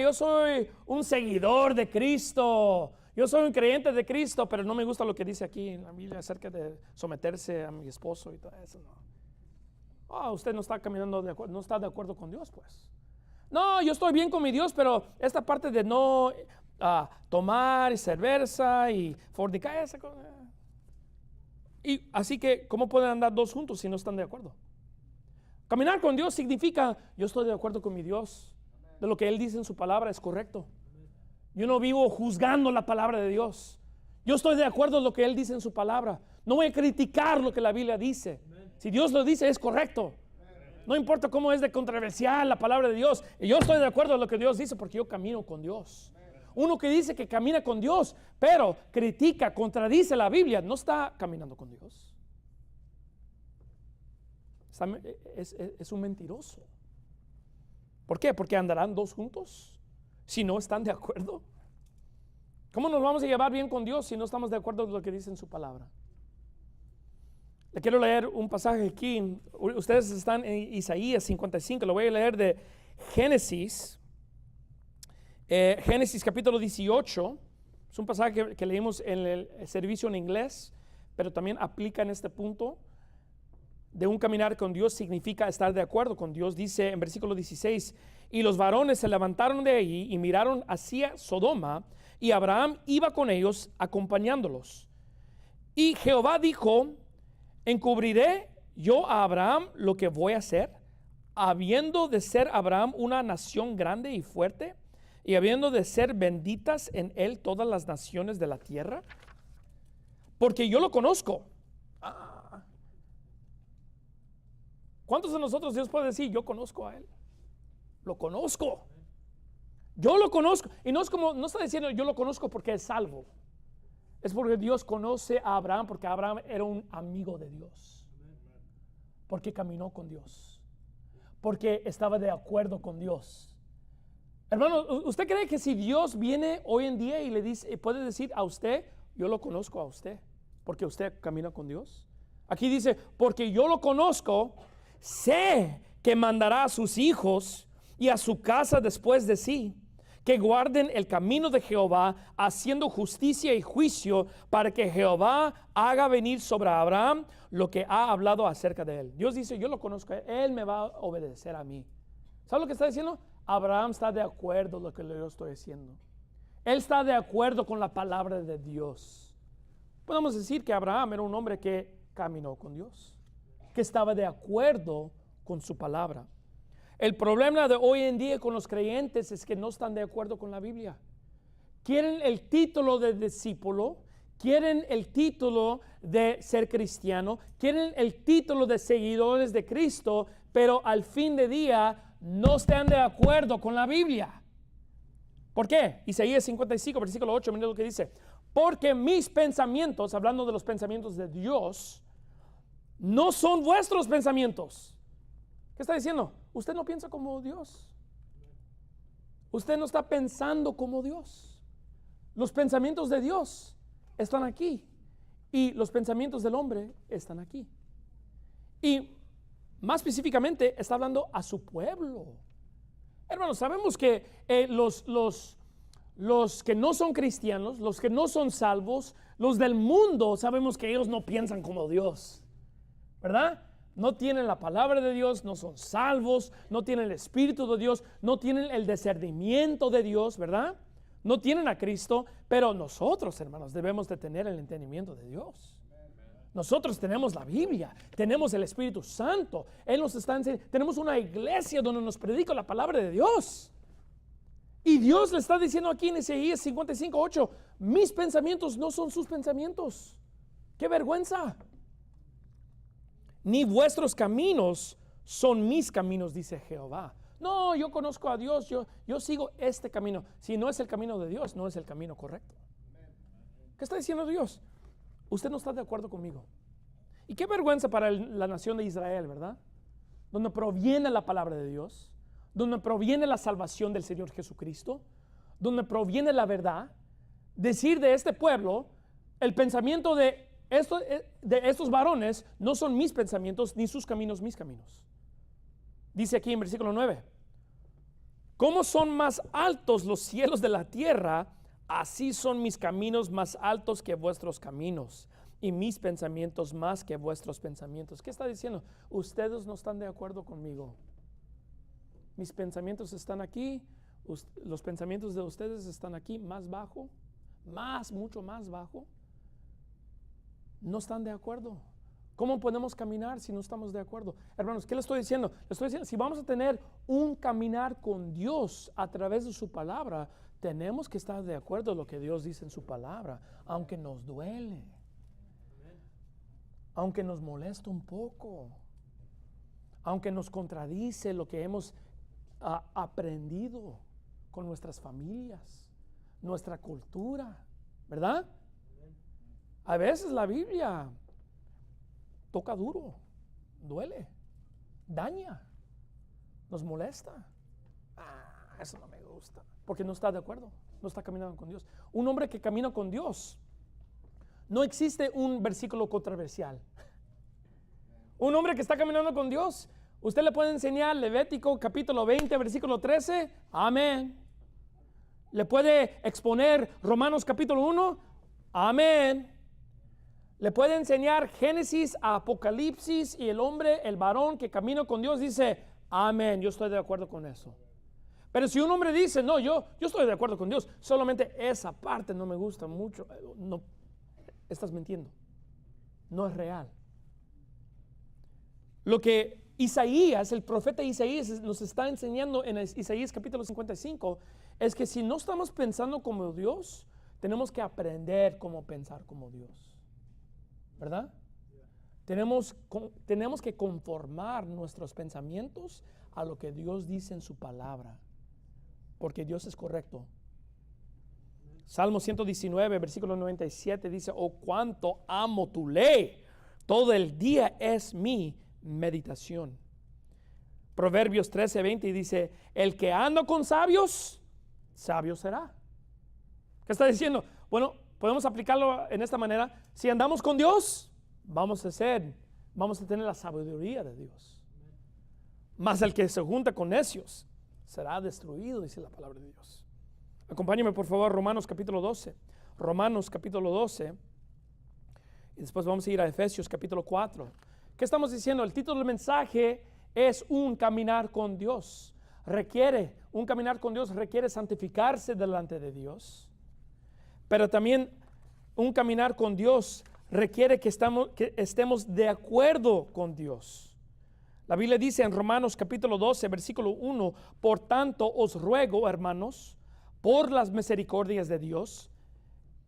A: yo soy un seguidor de Cristo, yo soy un creyente de Cristo, pero no me gusta lo que dice aquí en la Biblia acerca de someterse a mi esposo y todo eso? No. Usted no está caminando de acuerdo, no está de acuerdo con Dios, pues. No, yo estoy bien con mi Dios, pero esta parte de no tomar cerveza y fornicar, esa cosa. Y así que, ¿cómo pueden andar dos juntos si no están de acuerdo? Caminar con Dios significa, yo estoy de acuerdo con mi Dios, de lo que Él dice en su palabra es correcto. Yo no vivo juzgando la palabra de Dios. Yo estoy de acuerdo en lo que Él dice en su palabra. No voy a criticar lo que la Biblia dice. Si Dios lo dice, es correcto. No importa cómo es de controversial la palabra de Dios. Yo estoy de acuerdo en lo que Dios dice porque yo camino con Dios. Uno que dice que camina con Dios, pero critica, contradice la Biblia, no está caminando con Dios. Es un mentiroso. ¿Por qué? Porque andarán dos juntos si no están de acuerdo. ¿Cómo nos vamos a llevar bien con Dios si no estamos de acuerdo con lo que dice en su palabra? Le quiero leer un pasaje aquí. Ustedes están en Isaías 55. Lo voy a leer de Génesis. Génesis capítulo 18. Es un pasaje que leímos en el servicio en inglés, pero también aplica en este punto. de un caminar con Dios significa estar de acuerdo con Dios. Dice en versículo 16, y los varones se levantaron de allí y miraron hacia Sodoma, y Abraham iba con ellos acompañándolos. Y Jehová dijo, ¿encubriré yo a Abraham lo que voy a hacer, habiendo de ser Abraham una nación grande y fuerte, y habiendo de ser benditas en él todas las naciones de la tierra? Porque yo lo conozco. ¿Cuántos de nosotros Dios puede decir, yo conozco a él? Lo conozco. Yo lo conozco. Y no es como, no está diciendo yo lo conozco porque es salvo. Es porque Dios conoce a Abraham, porque Abraham era un amigo de Dios. Porque caminó con Dios. Porque estaba de acuerdo con Dios. Hermano, ¿usted cree que si Dios viene hoy en día y le dice, puede decir a usted, yo lo conozco a usted, porque usted camina con Dios? Aquí dice, porque yo lo conozco, sé que mandará a sus hijos y a su casa después de sí, que guarden el camino de Jehová, haciendo justicia y juicio, para que Jehová haga venir sobre Abraham lo que ha hablado acerca de él. Dios dice, yo lo conozco, él me va a obedecer a mí. ¿Sabe lo que está diciendo? Abraham está de acuerdo con lo que yo estoy diciendo. Él está de acuerdo con la palabra de Dios. Podemos decir que Abraham era un hombre que caminó con Dios, que estaba de acuerdo con su palabra. El problema de hoy en día con los creyentes es que no están de acuerdo con la Biblia. Quieren el título de discípulo, quieren el título de ser cristiano, quieren el título de seguidores de Cristo, pero al fin de día no están de acuerdo con la Biblia. ¿Por qué? Isaías 55, versículo 8, mira lo que dice. Porque mis pensamientos, hablando de los pensamientos de Dios, no son vuestros pensamientos. ¿Qué está diciendo? Usted no piensa como Dios. Usted no está pensando como Dios. Los pensamientos de Dios están aquí y los pensamientos del hombre están aquí. Y más específicamente está hablando a su pueblo. Hermanos, sabemos que los que no son cristianos, los que no son salvos, los del mundo, sabemos que ellos no piensan como Dios, ¿verdad? No tienen la palabra de Dios, no son salvos, no tienen el Espíritu de Dios, no tienen el discernimiento de Dios, ¿verdad? No tienen a Cristo, pero nosotros, hermanos, debemos de tener el entendimiento de Dios. Nosotros tenemos la Biblia, tenemos el Espíritu Santo, Él nos está enseñando, tenemos una iglesia donde nos predica la palabra de Dios. Y Dios le está diciendo aquí en Isaías 55:8, mis pensamientos no son sus pensamientos. ¡Qué vergüenza! Ni vuestros caminos son mis caminos, dice Jehová. No, yo conozco a Dios, yo sigo este camino. Si no es el camino de Dios, no es el camino correcto. ¿Qué está diciendo Dios? Usted no está de acuerdo conmigo. Y qué vergüenza para la nación de Israel, ¿verdad? Donde proviene la palabra de Dios, donde proviene la salvación del Señor Jesucristo, donde proviene la verdad. Decir de este pueblo, el pensamiento de estos varones no son mis pensamientos, ni sus caminos mis caminos. Dice aquí en versículo 9, ¿cómo son más altos los cielos de la tierra? Así son mis caminos más altos que vuestros caminos, y mis pensamientos más que vuestros pensamientos. ¿Qué está diciendo? Ustedes no están de acuerdo conmigo. Mis pensamientos están aquí, los pensamientos de ustedes están aquí, más bajo, mucho más bajo. No están de acuerdo. ¿Cómo podemos caminar si no estamos de acuerdo? Hermanos, ¿qué le estoy diciendo? Le estoy diciendo, si vamos a tener un caminar con Dios a través de su palabra, tenemos que estar de acuerdo en lo que Dios dice en su palabra, aunque nos duele, aunque nos molesta un poco, aunque nos contradice lo que hemos aprendido con nuestras familias, nuestra cultura, ¿verdad? A veces la Biblia toca duro, duele, daña, nos molesta. Eso no me gusta, porque no está de acuerdo, no está caminando con Dios. Un hombre que camina con Dios, no existe un versículo controversial. Un hombre que está caminando con Dios, usted le puede enseñar Levítico capítulo 20, versículo 13, amén. Le puede exponer Romanos capítulo 1, amén. le puede enseñar Génesis a Apocalipsis y el hombre, el varón que camina con Dios dice, amén, yo estoy de acuerdo con eso. Pero si un hombre dice, no, yo estoy de acuerdo con Dios, solamente esa parte no me gusta mucho, no, estás mintiendo, no es real. Lo que Isaías, el profeta Isaías nos está enseñando en Isaías capítulo 55, es que si no estamos pensando como Dios, tenemos que aprender cómo pensar como Dios, ¿verdad? Tenemos que conformar nuestros pensamientos a lo que Dios dice en su palabra, porque Dios es correcto. Salmo 119, versículo 97 dice, oh, cuánto amo tu ley, todo el día es mi meditación. Proverbios 13, 20 dice, el que anda con sabios, sabio será. ¿Qué está diciendo? Bueno, podemos aplicarlo en esta manera. Si andamos con Dios, vamos a tener la sabiduría de Dios. Mas el que se junta con necios será destruido, dice la palabra de Dios. Acompáñame por favor a Romanos capítulo 12. Romanos capítulo 12. Y después vamos a ir a Efesios capítulo 4. ¿Qué estamos diciendo? El título del mensaje es un caminar con Dios. Un caminar con Dios requiere santificarse delante de Dios. Pero también un caminar con Dios requiere que estemos de acuerdo con Dios. La Biblia dice en Romanos capítulo 12, versículo 1, por tanto os ruego, hermanos, por las misericordias de Dios,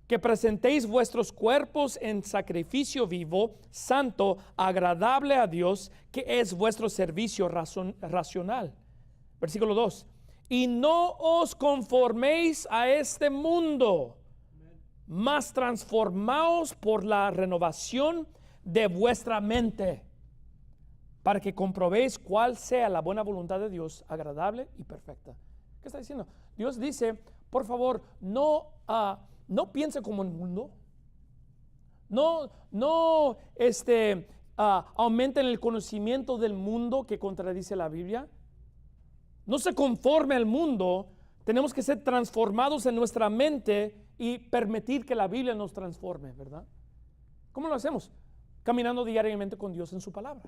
A: que presentéis vuestros cuerpos en sacrificio vivo, santo, agradable a Dios, que es vuestro servicio racional. Versículo 2. Y no os conforméis a este mundo, mas transformaos por la renovación de vuestra mente, para que comprobéis cuál sea la buena voluntad de Dios, agradable y perfecta. ¿Qué está diciendo? Dios dice, por favor, no piense como el mundo. No aumenten el conocimiento del mundo que contradice la Biblia. No se conforme al mundo. Tenemos que ser transformados en nuestra mente y permitir que la Biblia nos transforme, ¿verdad? ¿Cómo lo hacemos? Caminando diariamente con Dios en su palabra.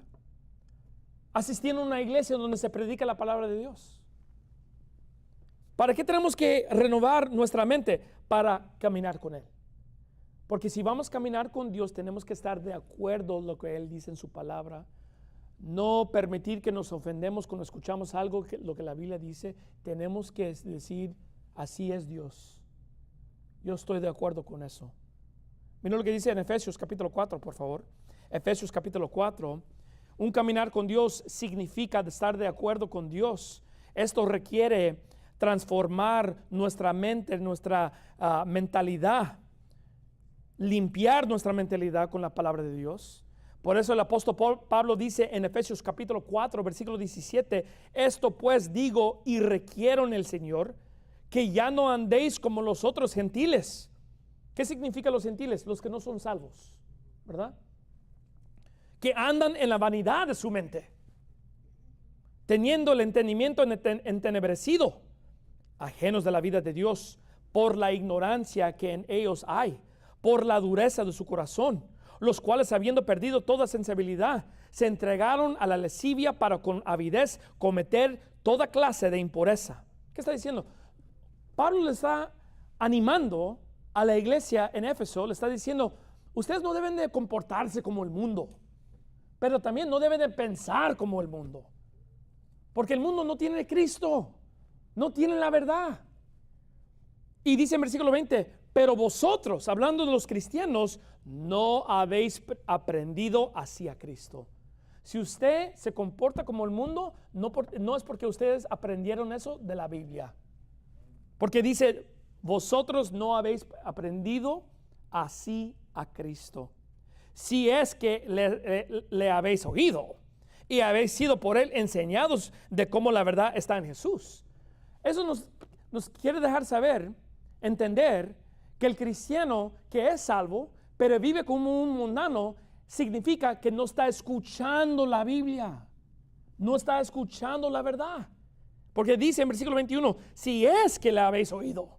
A: Asistiendo a una iglesia donde se predica la palabra de Dios. ¿Para qué tenemos que renovar nuestra mente? Para caminar con Él. Porque si vamos a caminar con Dios, tenemos que estar de acuerdo con lo que Él dice en su palabra. No permitir que nos ofendemos cuando escuchamos algo, lo que la Biblia dice. Tenemos que decir, así es Dios. Yo estoy de acuerdo con eso. Miren lo que dice en Efesios capítulo 4, por favor. Efesios capítulo 4. Un caminar con Dios significa estar de acuerdo con Dios. Esto requiere transformar nuestra mente, nuestra mentalidad, limpiar nuestra mentalidad con la palabra de Dios. Por eso el apóstol Pablo dice en Efesios capítulo 4, versículo 17, esto pues digo y requiero en el Señor, que ya no andéis como los otros gentiles. ¿Qué significa los gentiles? Los que no son salvos, ¿verdad? Que andan en la vanidad de su mente, teniendo el entendimiento entenebrecido, ajenos de la vida de Dios, por la ignorancia que en ellos hay, por la dureza de su corazón, los cuales habiendo perdido toda sensibilidad, se entregaron a la lascivia para con avidez cometer toda clase de impureza. ¿Qué está diciendo? Pablo le está animando a la iglesia en Éfeso, le está diciendo, ustedes no deben de comportarse como el mundo, pero también no deben de pensar como el mundo, porque el mundo no tiene Cristo, no tiene la verdad. Y dice en versículo 20, pero vosotros, hablando de los cristianos, no habéis aprendido hacia Cristo. Si usted se comporta como el mundo, no es porque ustedes aprendieron eso de la Biblia. Porque dice, vosotros no habéis aprendido así a Cristo. Si es que le habéis oído y habéis sido por Él enseñados de cómo la verdad está en Jesús. Eso nos quiere dejar saber, entender, que el cristiano que es salvo, pero vive como un mundano, significa que no está escuchando la Biblia, no está escuchando la verdad. Porque dice en versículo 21, si es que la habéis oído,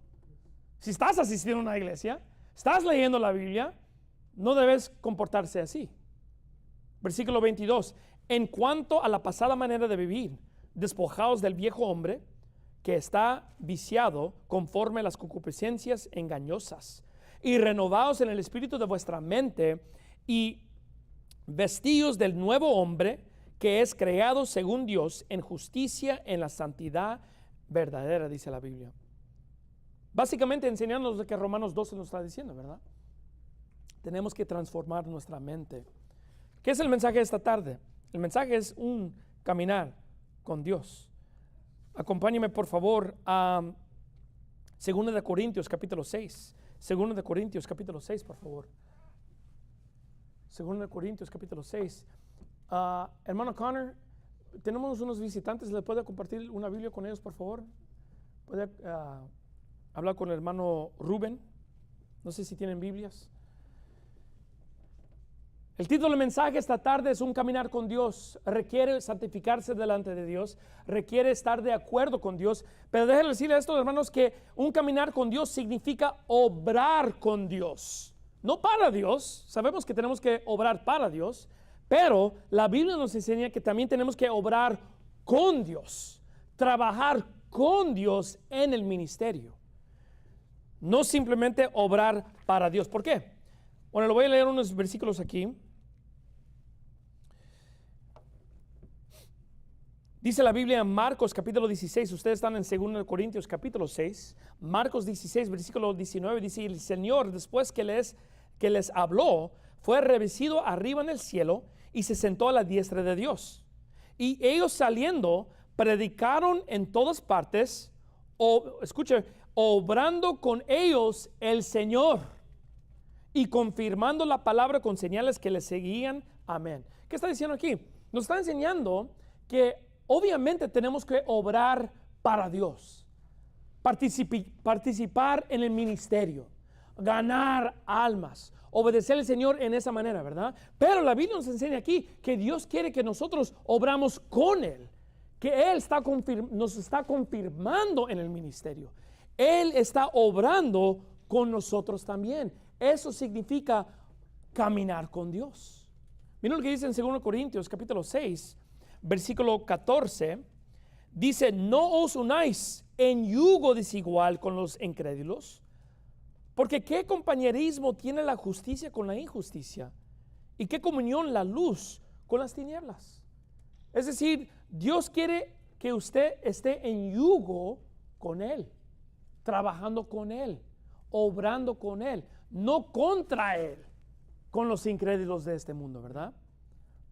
A: si estás asistiendo a una iglesia, estás leyendo la Biblia, no debes comportarse así. Versículo 22. En cuanto a la pasada manera de vivir, despojaos del viejo hombre que está viciado conforme a las concupiscencias engañosas, y renovaos en el espíritu de vuestra mente, y vestíos del nuevo hombre que es creado según Dios en justicia, en la santidad verdadera, dice la Biblia. Básicamente enseñándonos lo que Romanos 12 nos está diciendo, ¿verdad? Tenemos que transformar nuestra mente. ¿Qué es el mensaje de esta tarde? El mensaje es un caminar con Dios. Acompáñeme por favor a 2 de Corintios capítulo 6. 2 de Corintios capítulo 6, por favor. 2 de Corintios capítulo 6. Hermano Connor, tenemos unos visitantes. ¿Le puede compartir una Biblia con ellos, por favor? ¿Puede hablar con el hermano Rubén? No sé si tienen Biblias. El título del mensaje esta tarde es un caminar con Dios. Requiere santificarse delante de Dios, requiere estar de acuerdo con Dios. Pero déjenme decirle esto, hermanos, que un caminar con Dios significa obrar con Dios, no para Dios. Sabemos que tenemos que obrar para Dios, pero la Biblia nos enseña que también tenemos que obrar con Dios, trabajar con Dios en el ministerio, no simplemente obrar para Dios. ¿Por qué? Bueno, le voy a leer unos versículos aquí. Dice la Biblia en Marcos capítulo 16, ustedes están en 2 Corintios capítulo 6, Marcos 16 versículo 19, dice: el Señor, después que les habló, fue revestido arriba en el cielo y se sentó a la diestra de Dios. Y ellos saliendo, predicaron en todas partes, escuche, obrando con ellos el Señor y confirmando la palabra con señales que les seguían. Amén. ¿Qué está diciendo aquí? Nos está enseñando que obviamente tenemos que obrar para Dios, participar en el ministerio, ganar almas, obedecer al Señor en esa manera, ¿verdad? Pero la Biblia nos enseña aquí que Dios quiere que nosotros obramos con Él, que Él nos está confirmando en el ministerio. Él está obrando con nosotros también. Eso significa caminar con Dios. Miren lo que dice en 2 Corintios capítulo 6, versículo 14. Dice: no os unáis en yugo desigual con los incrédulos, porque qué compañerismo tiene la justicia con la injusticia, y qué comunión la luz con las tinieblas. Es decir, Dios quiere que usted esté en yugo con Él, trabajando con Él, obrando con Él, no contra Él, con los incrédulos de este mundo, ¿verdad?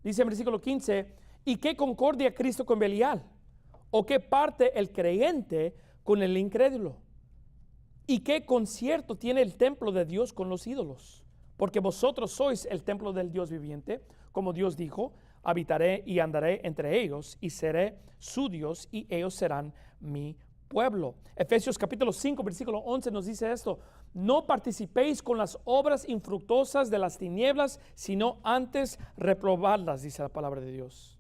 A: Dice en versículo 15: ¿y qué concordia Cristo con Belial? ¿O qué parte el creyente con el incrédulo? ¿Y qué concierto tiene el templo de Dios con los ídolos? Porque vosotros sois el templo del Dios viviente, como Dios dijo: habitaré y andaré entre ellos, y seré su Dios, y ellos serán mi pueblo. Efesios capítulo 5 versículo 11 nos dice esto: no participéis con las obras infructuosas de las tinieblas, sino antes reprobadlas, dice la palabra de Dios.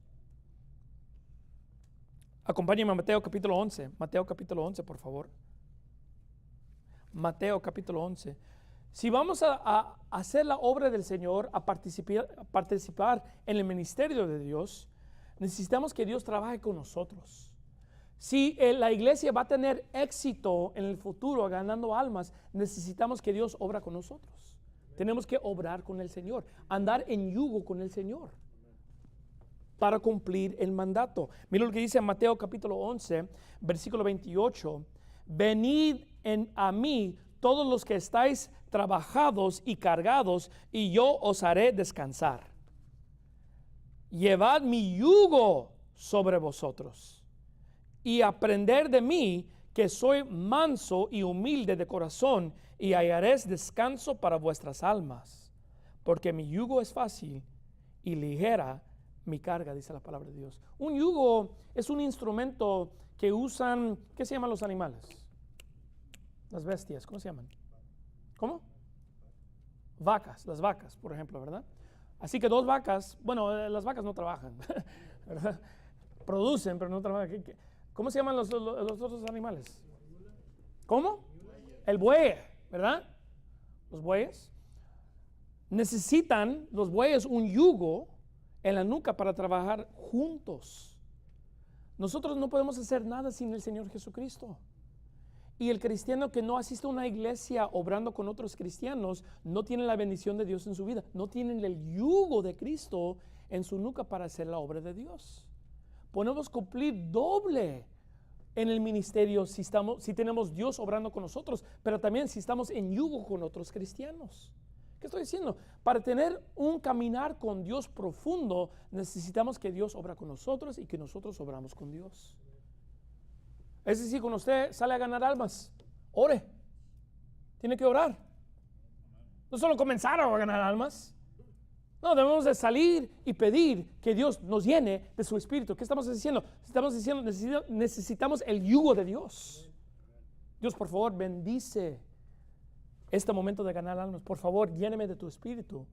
A: Acompáñenme a Mateo capítulo 11. Mateo capítulo 11, por favor. Mateo capítulo 11. Si vamos a hacer la obra del Señor, a participar en el ministerio de Dios, necesitamos que Dios trabaje con nosotros. Si la iglesia va a tener éxito en el futuro ganando almas, necesitamos que Dios obra con nosotros. Tenemos que obrar con el Señor, andar en yugo con el Señor para cumplir el mandato. Mira lo que dice en Mateo capítulo 11, versículo 28. Venid a mí todos los que estáis trabajados y cargados, y yo os haré descansar. Llevad mi yugo sobre vosotros y aprender de mí, que soy manso y humilde de corazón, y hallaréis descanso para vuestras almas, porque mi yugo es fácil y ligera mi carga, dice la palabra de Dios. Un yugo es un instrumento que usan, ¿qué se llaman los animales? Las bestias, ¿cómo se llaman? ¿Cómo? Vacas, las vacas, por ejemplo, ¿verdad? Así que dos vacas, bueno, las vacas no trabajan, ¿verdad? Producen, pero no trabajan. ¿Cómo se llaman los otros animales? ¿Cómo? El buey, ¿verdad? Los bueyes. necesitan los bueyes un yugo en la nuca para trabajar juntos. Nosotros no podemos hacer nada sin el Señor Jesucristo. Y el cristiano que no asiste a una iglesia obrando con otros cristianos no tiene la bendición de Dios en su vida. No tienen el yugo de Cristo en su nuca para hacer la obra de Dios. Podemos cumplir doble en el ministerio si tenemos Dios obrando con nosotros, pero también si estamos en yugo con otros cristianos. ¿Qué estoy diciendo? Para tener un caminar con Dios profundo, necesitamos que Dios obra con nosotros y que nosotros obramos con Dios. Es decir, cuando usted sale a ganar almas, ore. Tiene que orar. No solo comenzar a ganar almas. No, debemos de salir y pedir que Dios nos llene de su Espíritu. ¿Qué estamos diciendo? Estamos diciendo necesitamos el yugo de Dios. Dios, por favor, bendice este momento de ganar almas. Por favor, lléneme de tu Espíritu.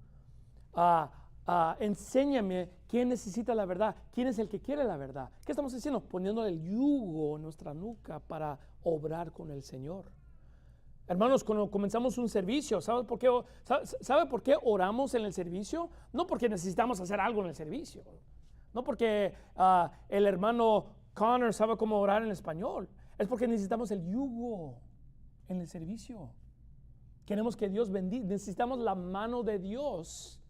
A: Enséñame quién necesita la verdad, quién es el que quiere la verdad. ¿Qué estamos diciendo? Poniendo el yugo en nuestra nuca para obrar con el Señor. Hermanos, cuando comenzamos un servicio, ¿sabe por qué oramos en el servicio? No porque necesitamos hacer algo en el servicio. No porque el hermano Connor sabe cómo orar en español. Es porque necesitamos el yugo en el servicio. Queremos que Dios bendiga. Necesitamos la mano de Dios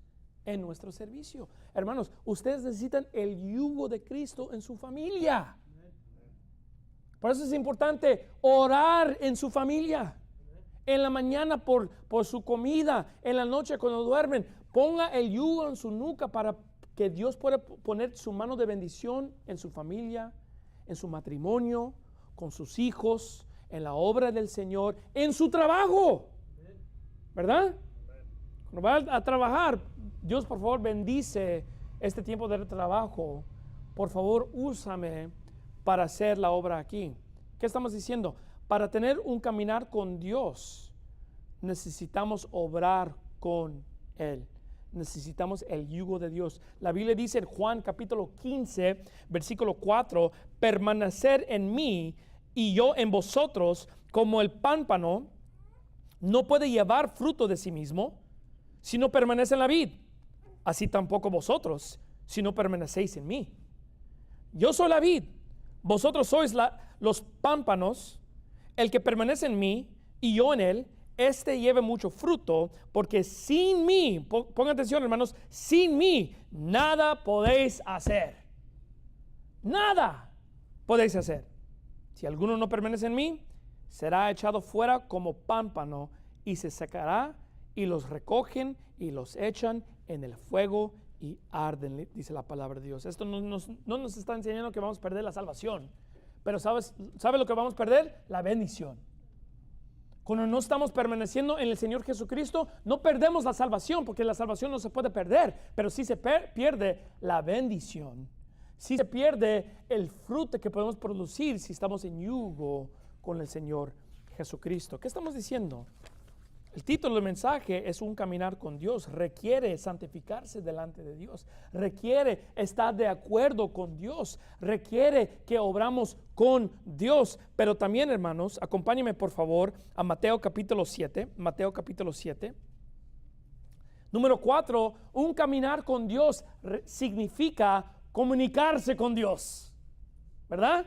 A: en nuestro servicio. Hermanos, ustedes necesitan el yugo de Cristo en su familia. Por eso es importante orar en su familia. En la mañana por su comida, en la noche cuando duermen. Ponga el yugo en su nuca para que Dios pueda poner su mano de bendición en su familia, en su matrimonio, con sus hijos, en la obra del Señor, en su trabajo. ¿Verdad? Cuando va a trabajar, Dios, por favor, bendice este tiempo de trabajo. Por favor, úsame para hacer la obra aquí. ¿Qué estamos diciendo? Para tener un caminar con Dios, necesitamos obrar con Él. Necesitamos el yugo de Dios. La Biblia dice en Juan capítulo 15, versículo 4, permanecer en mí y yo en vosotros, como el pámpano no puede llevar fruto de sí mismo si no permanece en la vid. Así tampoco vosotros, si no permanecéis en mí. Yo soy la vid, vosotros sois los pámpanos. El que permanece en mí y yo en él, este lleve mucho fruto, porque sin mí, pongan atención hermanos, sin mí nada podéis hacer. Nada podéis hacer. Si alguno no permanece en mí, será echado fuera como pámpano y se secará, y los recogen y los echan en el fuego y arden, dice la palabra de Dios. Esto no nos está enseñando que vamos a perder la salvación. Pero ¿sabe lo que vamos a perder? La bendición. Cuando no estamos permaneciendo en el Señor Jesucristo, no perdemos la salvación, porque la salvación no se puede perder, pero sí se pierde la bendición. Sí se pierde el fruto que podemos producir si estamos en yugo con el Señor Jesucristo. ¿Qué estamos diciendo? El título del mensaje es un caminar con Dios. Requiere santificarse delante de Dios. Requiere estar de acuerdo con Dios. Requiere que obramos con Dios. Pero también, hermanos, acompáñenme por favor a Mateo capítulo 7. Mateo capítulo 7. Número 4, un caminar con Dios significa comunicarse con Dios. ¿Verdad?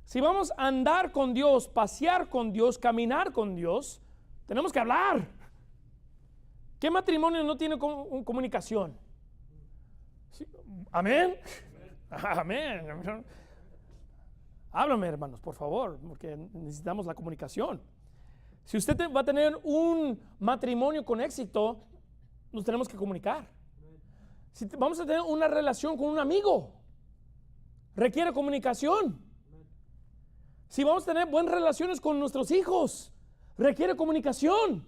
A: Si vamos a andar con Dios, pasear con Dios, caminar con Dios, tenemos que hablar. ¿Qué matrimonio no tiene comunicación? ¿Sí? ¿Amén? Amén. Háblame, hermanos, por favor, porque necesitamos la comunicación. Si usted va a tener un matrimonio con éxito, nos tenemos que comunicar. Si vamos a tener una relación con un amigo, requiere comunicación. Si vamos a tener buenas relaciones con nuestros hijos, requiere comunicación.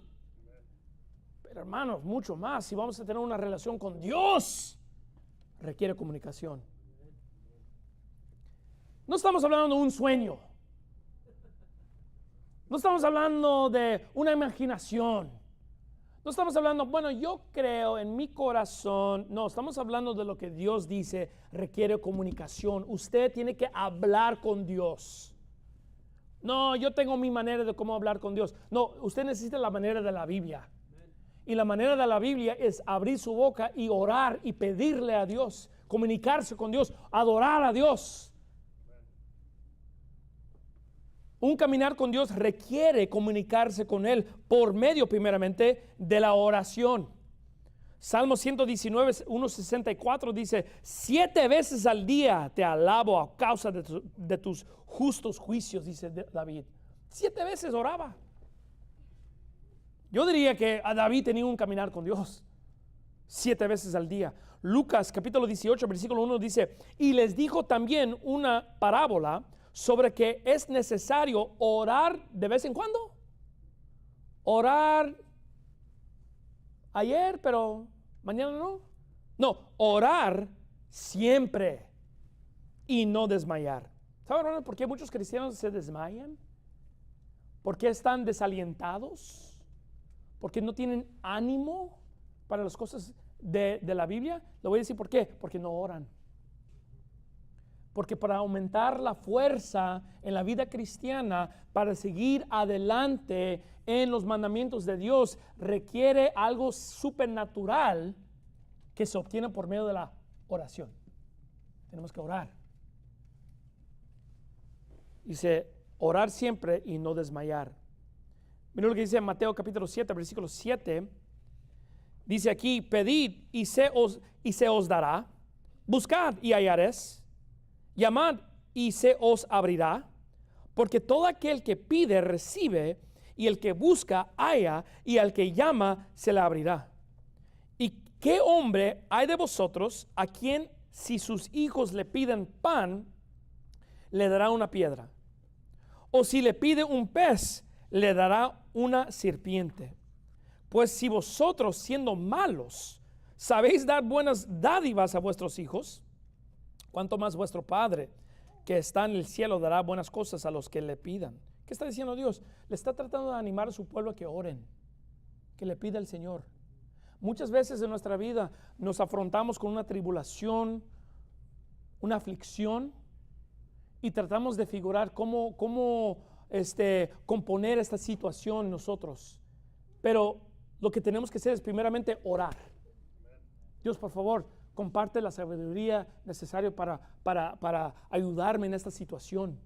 A: Pero hermanos, mucho más, si vamos a tener una relación con Dios, requiere comunicación. No estamos hablando de un sueño. No estamos hablando de una imaginación. No estamos hablando, bueno, yo creo en mi corazón. No, estamos hablando de lo que Dios dice, requiere comunicación. Usted tiene que hablar con Dios. No, yo tengo mi manera de cómo hablar con Dios. No, usted necesita la manera de la Biblia. Y la manera de la Biblia es abrir su boca y orar y pedirle a Dios, comunicarse con Dios, adorar a Dios. Un caminar con Dios requiere comunicarse con Él por medio primeramente de la oración. Salmo 119, 164 dice: 7 veces al día te alabo a causa de tus justos juicios, dice David. 7 veces oraba. Yo diría que a David tenía un caminar con Dios 7 veces al día. Lucas capítulo 18 versículo 1 dice: y les dijo también una parábola sobre que es necesario orar de vez en cuando. Orar ayer, pero mañana no. No, orar siempre y no desmayar. ¿Saben por qué muchos cristianos se desmayan? ¿Por qué están desalientados? ¿Por qué no tienen ánimo para las cosas de la Biblia? Le voy a decir por qué. Porque no oran. Porque para aumentar la fuerza en la vida cristiana, para seguir adelante en los mandamientos de Dios, requiere algo supernatural que se obtiene por medio de la oración. Tenemos que orar. Dice, orar siempre y no desmayar. Mira lo que dice en Mateo capítulo 7, versículo 7. Dice aquí: pedid y se os dará, buscad y hallaréis, llamad y se os abrirá, porque todo aquel que pide recibe, y el que busca halla, y al que llama se le abrirá. ¿Y qué hombre hay de vosotros a quien, si sus hijos le piden pan, le dará una piedra? O si le pide un pez, le dará una serpiente. Pues si vosotros, siendo malos, sabéis dar buenas dádivas a vuestros hijos, cuánto más vuestro Padre que está en el cielo dará buenas cosas a los que le pidan. ¿Qué está diciendo Dios? Le está tratando de animar a su pueblo a que oren, que le pida al Señor. Muchas veces en nuestra vida nos afrontamos con una tribulación, una aflicción, y tratamos de figurar cómo componer esta situación nosotros. Pero lo que tenemos que hacer es primeramente orar. Dios, por favor, comparte la sabiduría necesaria para ayudarme en esta situación.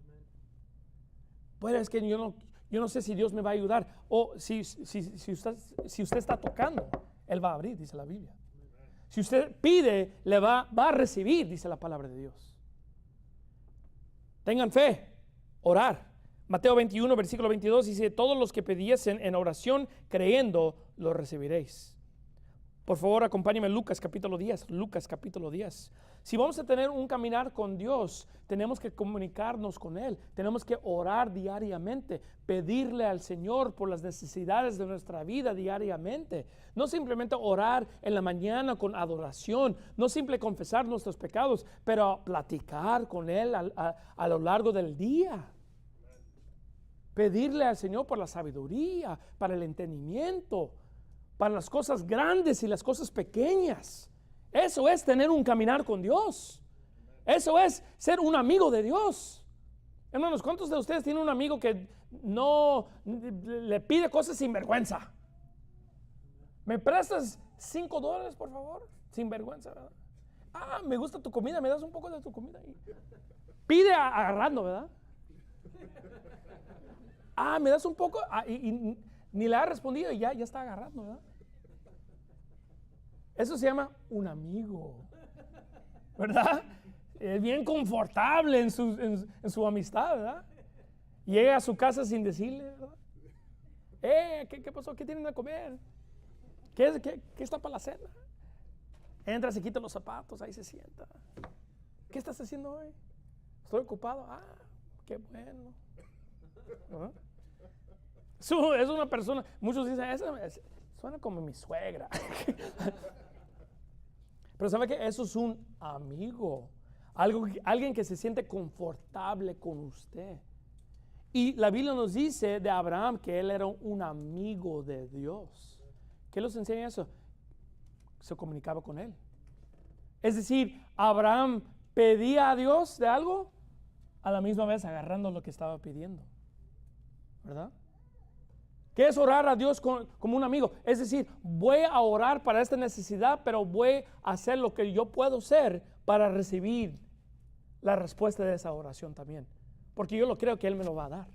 A: Pues es que yo no sé si Dios me va a ayudar. O si usted está tocando, Él va a abrir, dice la Biblia. Si usted pide, va a recibir, dice la palabra de Dios. Tengan fe, orar. Mateo 21, versículo 22 dice: todos los que pidiesen en oración creyendo, lo recibiréis. Por favor, acompáñenme en Lucas capítulo 10. Lucas capítulo 10. Si vamos a tener un caminar con Dios, tenemos que comunicarnos con Él. Tenemos que orar diariamente, pedirle al Señor por las necesidades de nuestra vida diariamente. No simplemente orar en la mañana con adoración, no simplemente confesar nuestros pecados, pero platicar con Él a lo largo del día. Pedirle al Señor por la sabiduría, para el entendimiento, para las cosas grandes y las cosas pequeñas. Eso es tener un caminar con Dios. Eso es ser un amigo de Dios. Hermanos, ¿cuántos de ustedes tienen un amigo que no le pide cosas sin vergüenza? ¿Me prestas $5, por favor? Sin vergüenza, ¿verdad? Ah, me gusta tu comida, ¿me das un poco de tu comida? Pide agarrando, ¿verdad? Ah, ¿me das un poco? Ah, y ni le ha respondido y ya está agarrando, ¿verdad? Eso se llama un amigo, ¿verdad? Es bien confortable en su amistad, ¿verdad? Llega a su casa sin decirle, ¿verdad? ¿Qué pasó? ¿Qué tienen a comer? ¿Qué está para la cena? Entra, se quita los zapatos, ahí se sienta. ¿Qué estás haciendo hoy? Estoy ocupado. Ah, qué bueno. ¿Ah? Es una persona, muchos dicen, suena como mi suegra. Pero ¿sabe qué? Eso es un amigo. Alguien que se siente confortable con usted. Y la Biblia nos dice de Abraham que él era un amigo de Dios. ¿Qué nos enseña eso? Se comunicaba con él. Es decir, Abraham pedía a Dios de algo, a la misma vez agarrando lo que estaba pidiendo. ¿Verdad? ¿Qué es orar a Dios como un amigo? Es decir, voy a orar para esta necesidad, pero voy a hacer lo que yo puedo hacer para recibir la respuesta de esa oración también. Porque yo lo creo que Él me lo va a dar.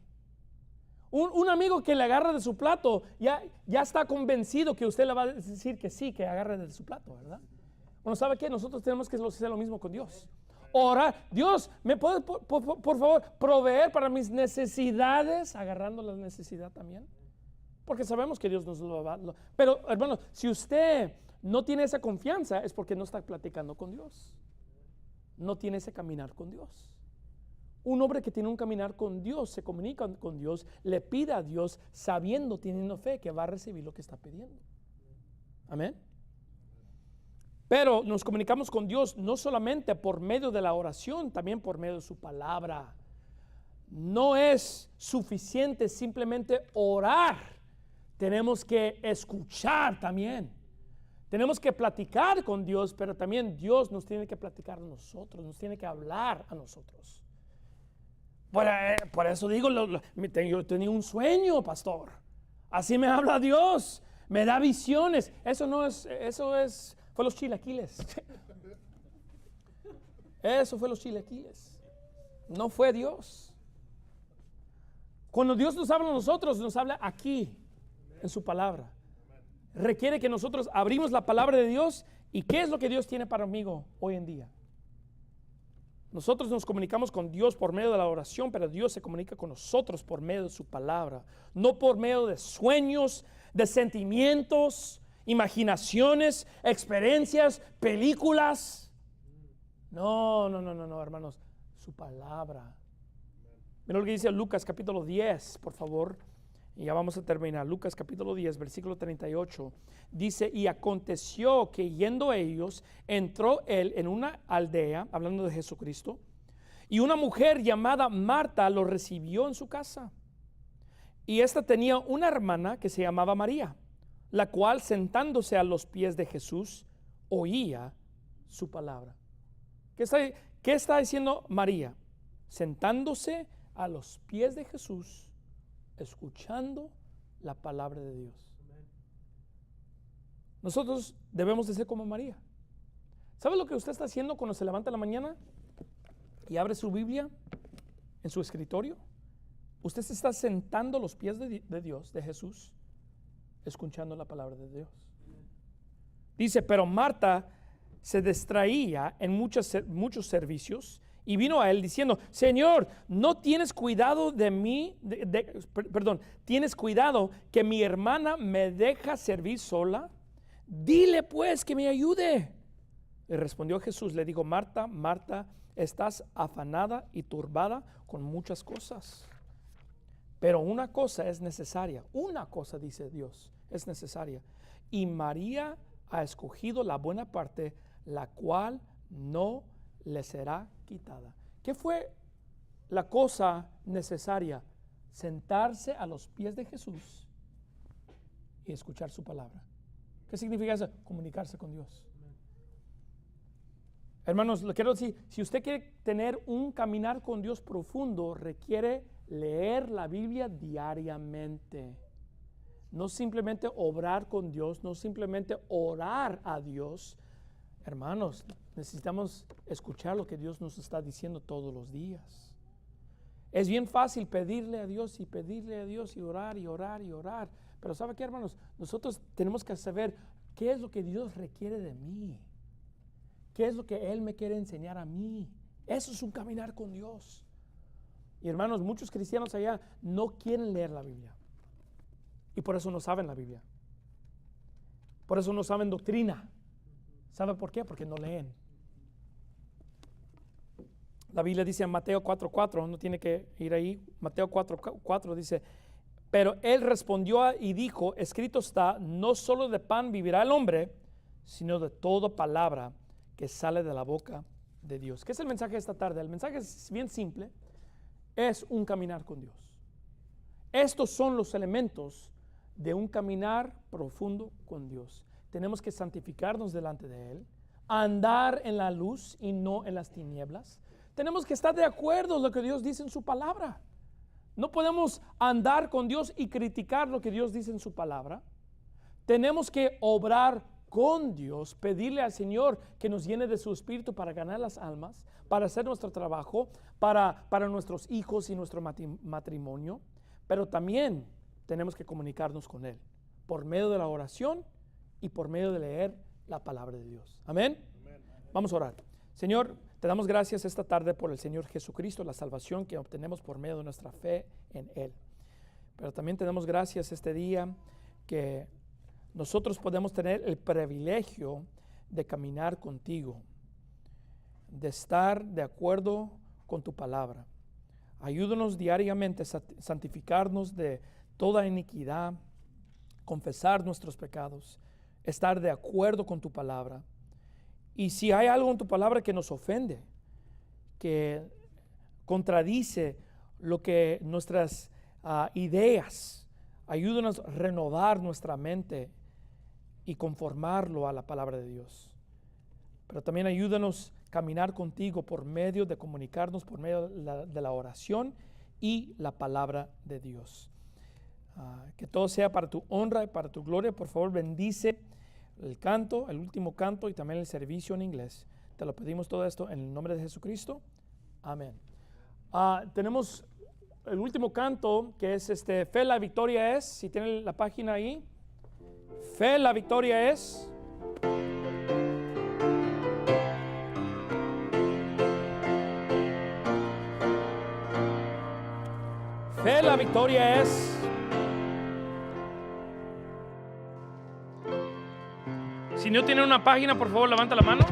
A: Un amigo que le agarra de su plato ya está convencido que usted le va a decir que sí, que agarre de su plato, ¿verdad? Bueno, ¿sabe qué? Nosotros tenemos que hacer lo mismo con Dios. Orar, Dios, ¿me puedes por favor proveer para mis necesidades? Agarrando la necesidad también. Porque sabemos que Dios nos lo va a dar. Pero hermano, si usted no tiene esa confianza, es porque no está platicando con Dios. No tiene ese caminar con Dios. Un hombre que tiene un caminar con Dios, se comunica con Dios, le pide a Dios, sabiendo, teniendo fe, que va a recibir lo que está pidiendo. Amén. Pero nos comunicamos con Dios no solamente por medio de la oración, también por medio de su palabra. No es suficiente simplemente orar. Tenemos que escuchar también. Tenemos que platicar con Dios, pero también Dios nos tiene que platicar a nosotros, nos tiene que hablar a nosotros. Por eso digo, yo tenía un sueño, pastor. Así me habla Dios, me da visiones. Fue los chilaquiles. Eso fue los chilaquiles. No fue Dios. Cuando Dios nos habla a nosotros, nos habla aquí, en su palabra. Requiere que nosotros abrimos la palabra de Dios. ¿Y qué es lo que Dios tiene para mí hoy en día? Nosotros nos comunicamos con Dios por medio de la oración, pero Dios se comunica con nosotros por medio de su palabra, no por medio de sueños, de sentimientos, imaginaciones, experiencias, películas. No, hermanos, su palabra. Mira lo que dice Lucas capítulo 10, por favor, y ya vamos a terminar. Lucas capítulo 10, versículo 38, dice: y aconteció que yendo ellos, entró él en una aldea, hablando de Jesucristo, y una mujer llamada Marta lo recibió en su casa. Y esta tenía una hermana que se llamaba María, la cual sentándose a los pies de Jesús, oía su palabra. ¿Qué está diciendo María? Sentándose a los pies de Jesús, escuchando la palabra de Dios. Nosotros debemos de ser como María. ¿Sabe lo que usted está haciendo cuando se levanta en la mañana y abre su Biblia en su escritorio? Usted se está sentando a los pies de Dios, de Jesús, escuchando la palabra de Dios. Dice: pero Marta se distraía en muchos servicios y vino a él diciendo: Señor, ¿no tienes cuidado de mí? ¿Tienes cuidado que mi hermana me deja servir sola? Dile pues que me ayude. Le respondió Jesús, le dijo: Marta, Marta, estás afanada y turbada con muchas cosas, pero una cosa es necesaria. Una cosa, dice Dios, es necesaria. Y María ha escogido la buena parte, la cual no le será quitada. ¿Qué fue la cosa necesaria? Sentarse a los pies de Jesús y escuchar su palabra. ¿Qué significa eso? Comunicarse con Dios. Hermanos, le quiero decir, si usted quiere tener un caminar con Dios profundo, requiere leer la Biblia diariamente. No simplemente obrar con Dios, no simplemente orar a Dios. Hermanos, necesitamos escuchar lo que Dios nos está diciendo todos los días. Es bien fácil pedirle a Dios y pedirle a Dios y orar y orar y orar. Pero ¿sabe qué, hermanos? Nosotros tenemos que saber qué es lo que Dios requiere de mí. ¿Qué es lo que Él me quiere enseñar a mí? Eso es un caminar con Dios. Y hermanos, muchos cristianos allá no quieren leer la Biblia. Y por eso no saben la Biblia. Por eso no saben doctrina. ¿Sabe por qué? Porque no leen. La Biblia dice en Mateo 4:4, no tiene que ir ahí. Mateo 4:4 dice: pero él respondió y dijo: escrito está, no solo de pan vivirá el hombre, sino de toda palabra que sale de la boca de Dios. ¿Qué es el mensaje de esta tarde? El mensaje es bien simple. Es un caminar con Dios. Estos son los elementos de un caminar profundo con Dios. Tenemos que santificarnos delante de Él, andar en la luz y no en las tinieblas. Tenemos que estar de acuerdo con lo que Dios dice en su palabra. No podemos andar con Dios y criticar lo que Dios dice en su palabra. Tenemos que obrar con Dios, pedirle al Señor que nos llene de su espíritu para ganar las almas, para hacer nuestro trabajo, para nuestros hijos y nuestro matrimonio. Pero también tenemos que comunicarnos con Él por medio de la oración y por medio de leer la palabra de Dios. Amén. Vamos a orar. Señor, te damos gracias esta tarde por el Señor Jesucristo, la salvación que obtenemos por medio de nuestra fe en Él. Pero también te damos gracias este día que nosotros podemos tener el privilegio de caminar contigo, de estar de acuerdo con tu palabra. Ayúdanos diariamente a santificarnos de toda iniquidad, confesar nuestros pecados, estar de acuerdo con tu palabra. Y si hay algo en tu palabra que nos ofende, que contradice lo que nuestras ideas, ayúdanos a renovar nuestra mente y conformarlo a la palabra de Dios. Pero también ayúdanos a caminar contigo por medio de comunicarnos, por medio de la oración y la palabra de Dios. Que todo sea para tu honra y para tu gloria. Por favor, bendice el canto, el último canto y también el servicio en inglés. Te lo pedimos todo esto en el nombre de Jesucristo. Amén. Tenemos el último canto que es Fe, la victoria es. Si tienen la página ahí. Fe, la victoria es. Fe, la victoria es. Si no tienen una página, por favor, levanta la mano.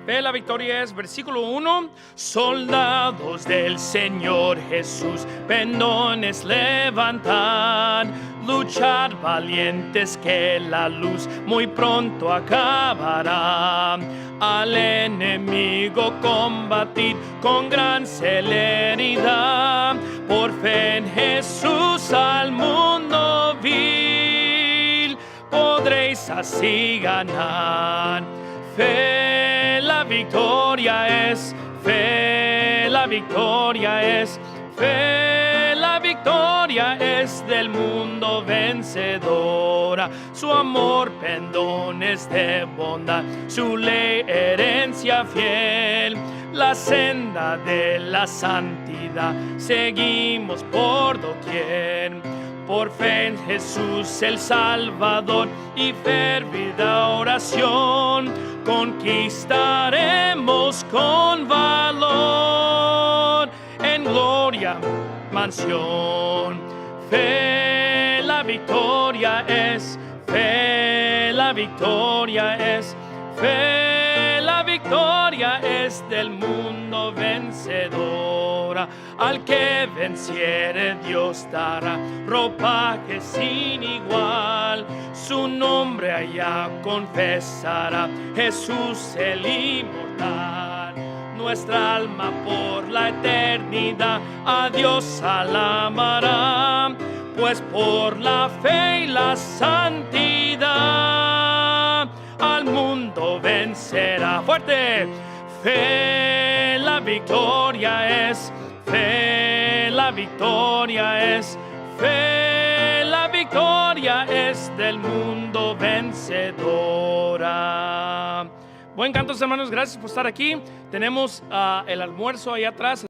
A: Fe, la victoria es, versículo 1. Soldados del Señor Jesús, pendones levantan, luchar valientes que la luz muy pronto acabará. Al enemigo combatir con gran celeridad, por fe en Jesús al mundo vil podréis así ganar. Fe, la victoria es, fe, la victoria es, fe, la victoria es del mundo vencedora. Su amor pendones de bondad, su ley herencia fiel, la senda de la santidad seguimos por doquier. Por fe en Jesús el Salvador y fervida oración, conquistaremos con valor en gloria mansión. Fe, la victoria es, fe, la victoria es, fe, la victoria es del mundo vencedora. Al que venciere Dios dará ropaje sin igual, su nombre allá confesará, Jesús el inmortal. Nuestra alma por la eternidad a Dios alamará, pues por la fe y la santidad al mundo vencerá. Fuerte. Fe, la victoria es, fe, la victoria es, fe, la victoria es del mundo vencedora. Buen canto, hermanos, gracias por estar aquí. Tenemos el almuerzo ahí atrás.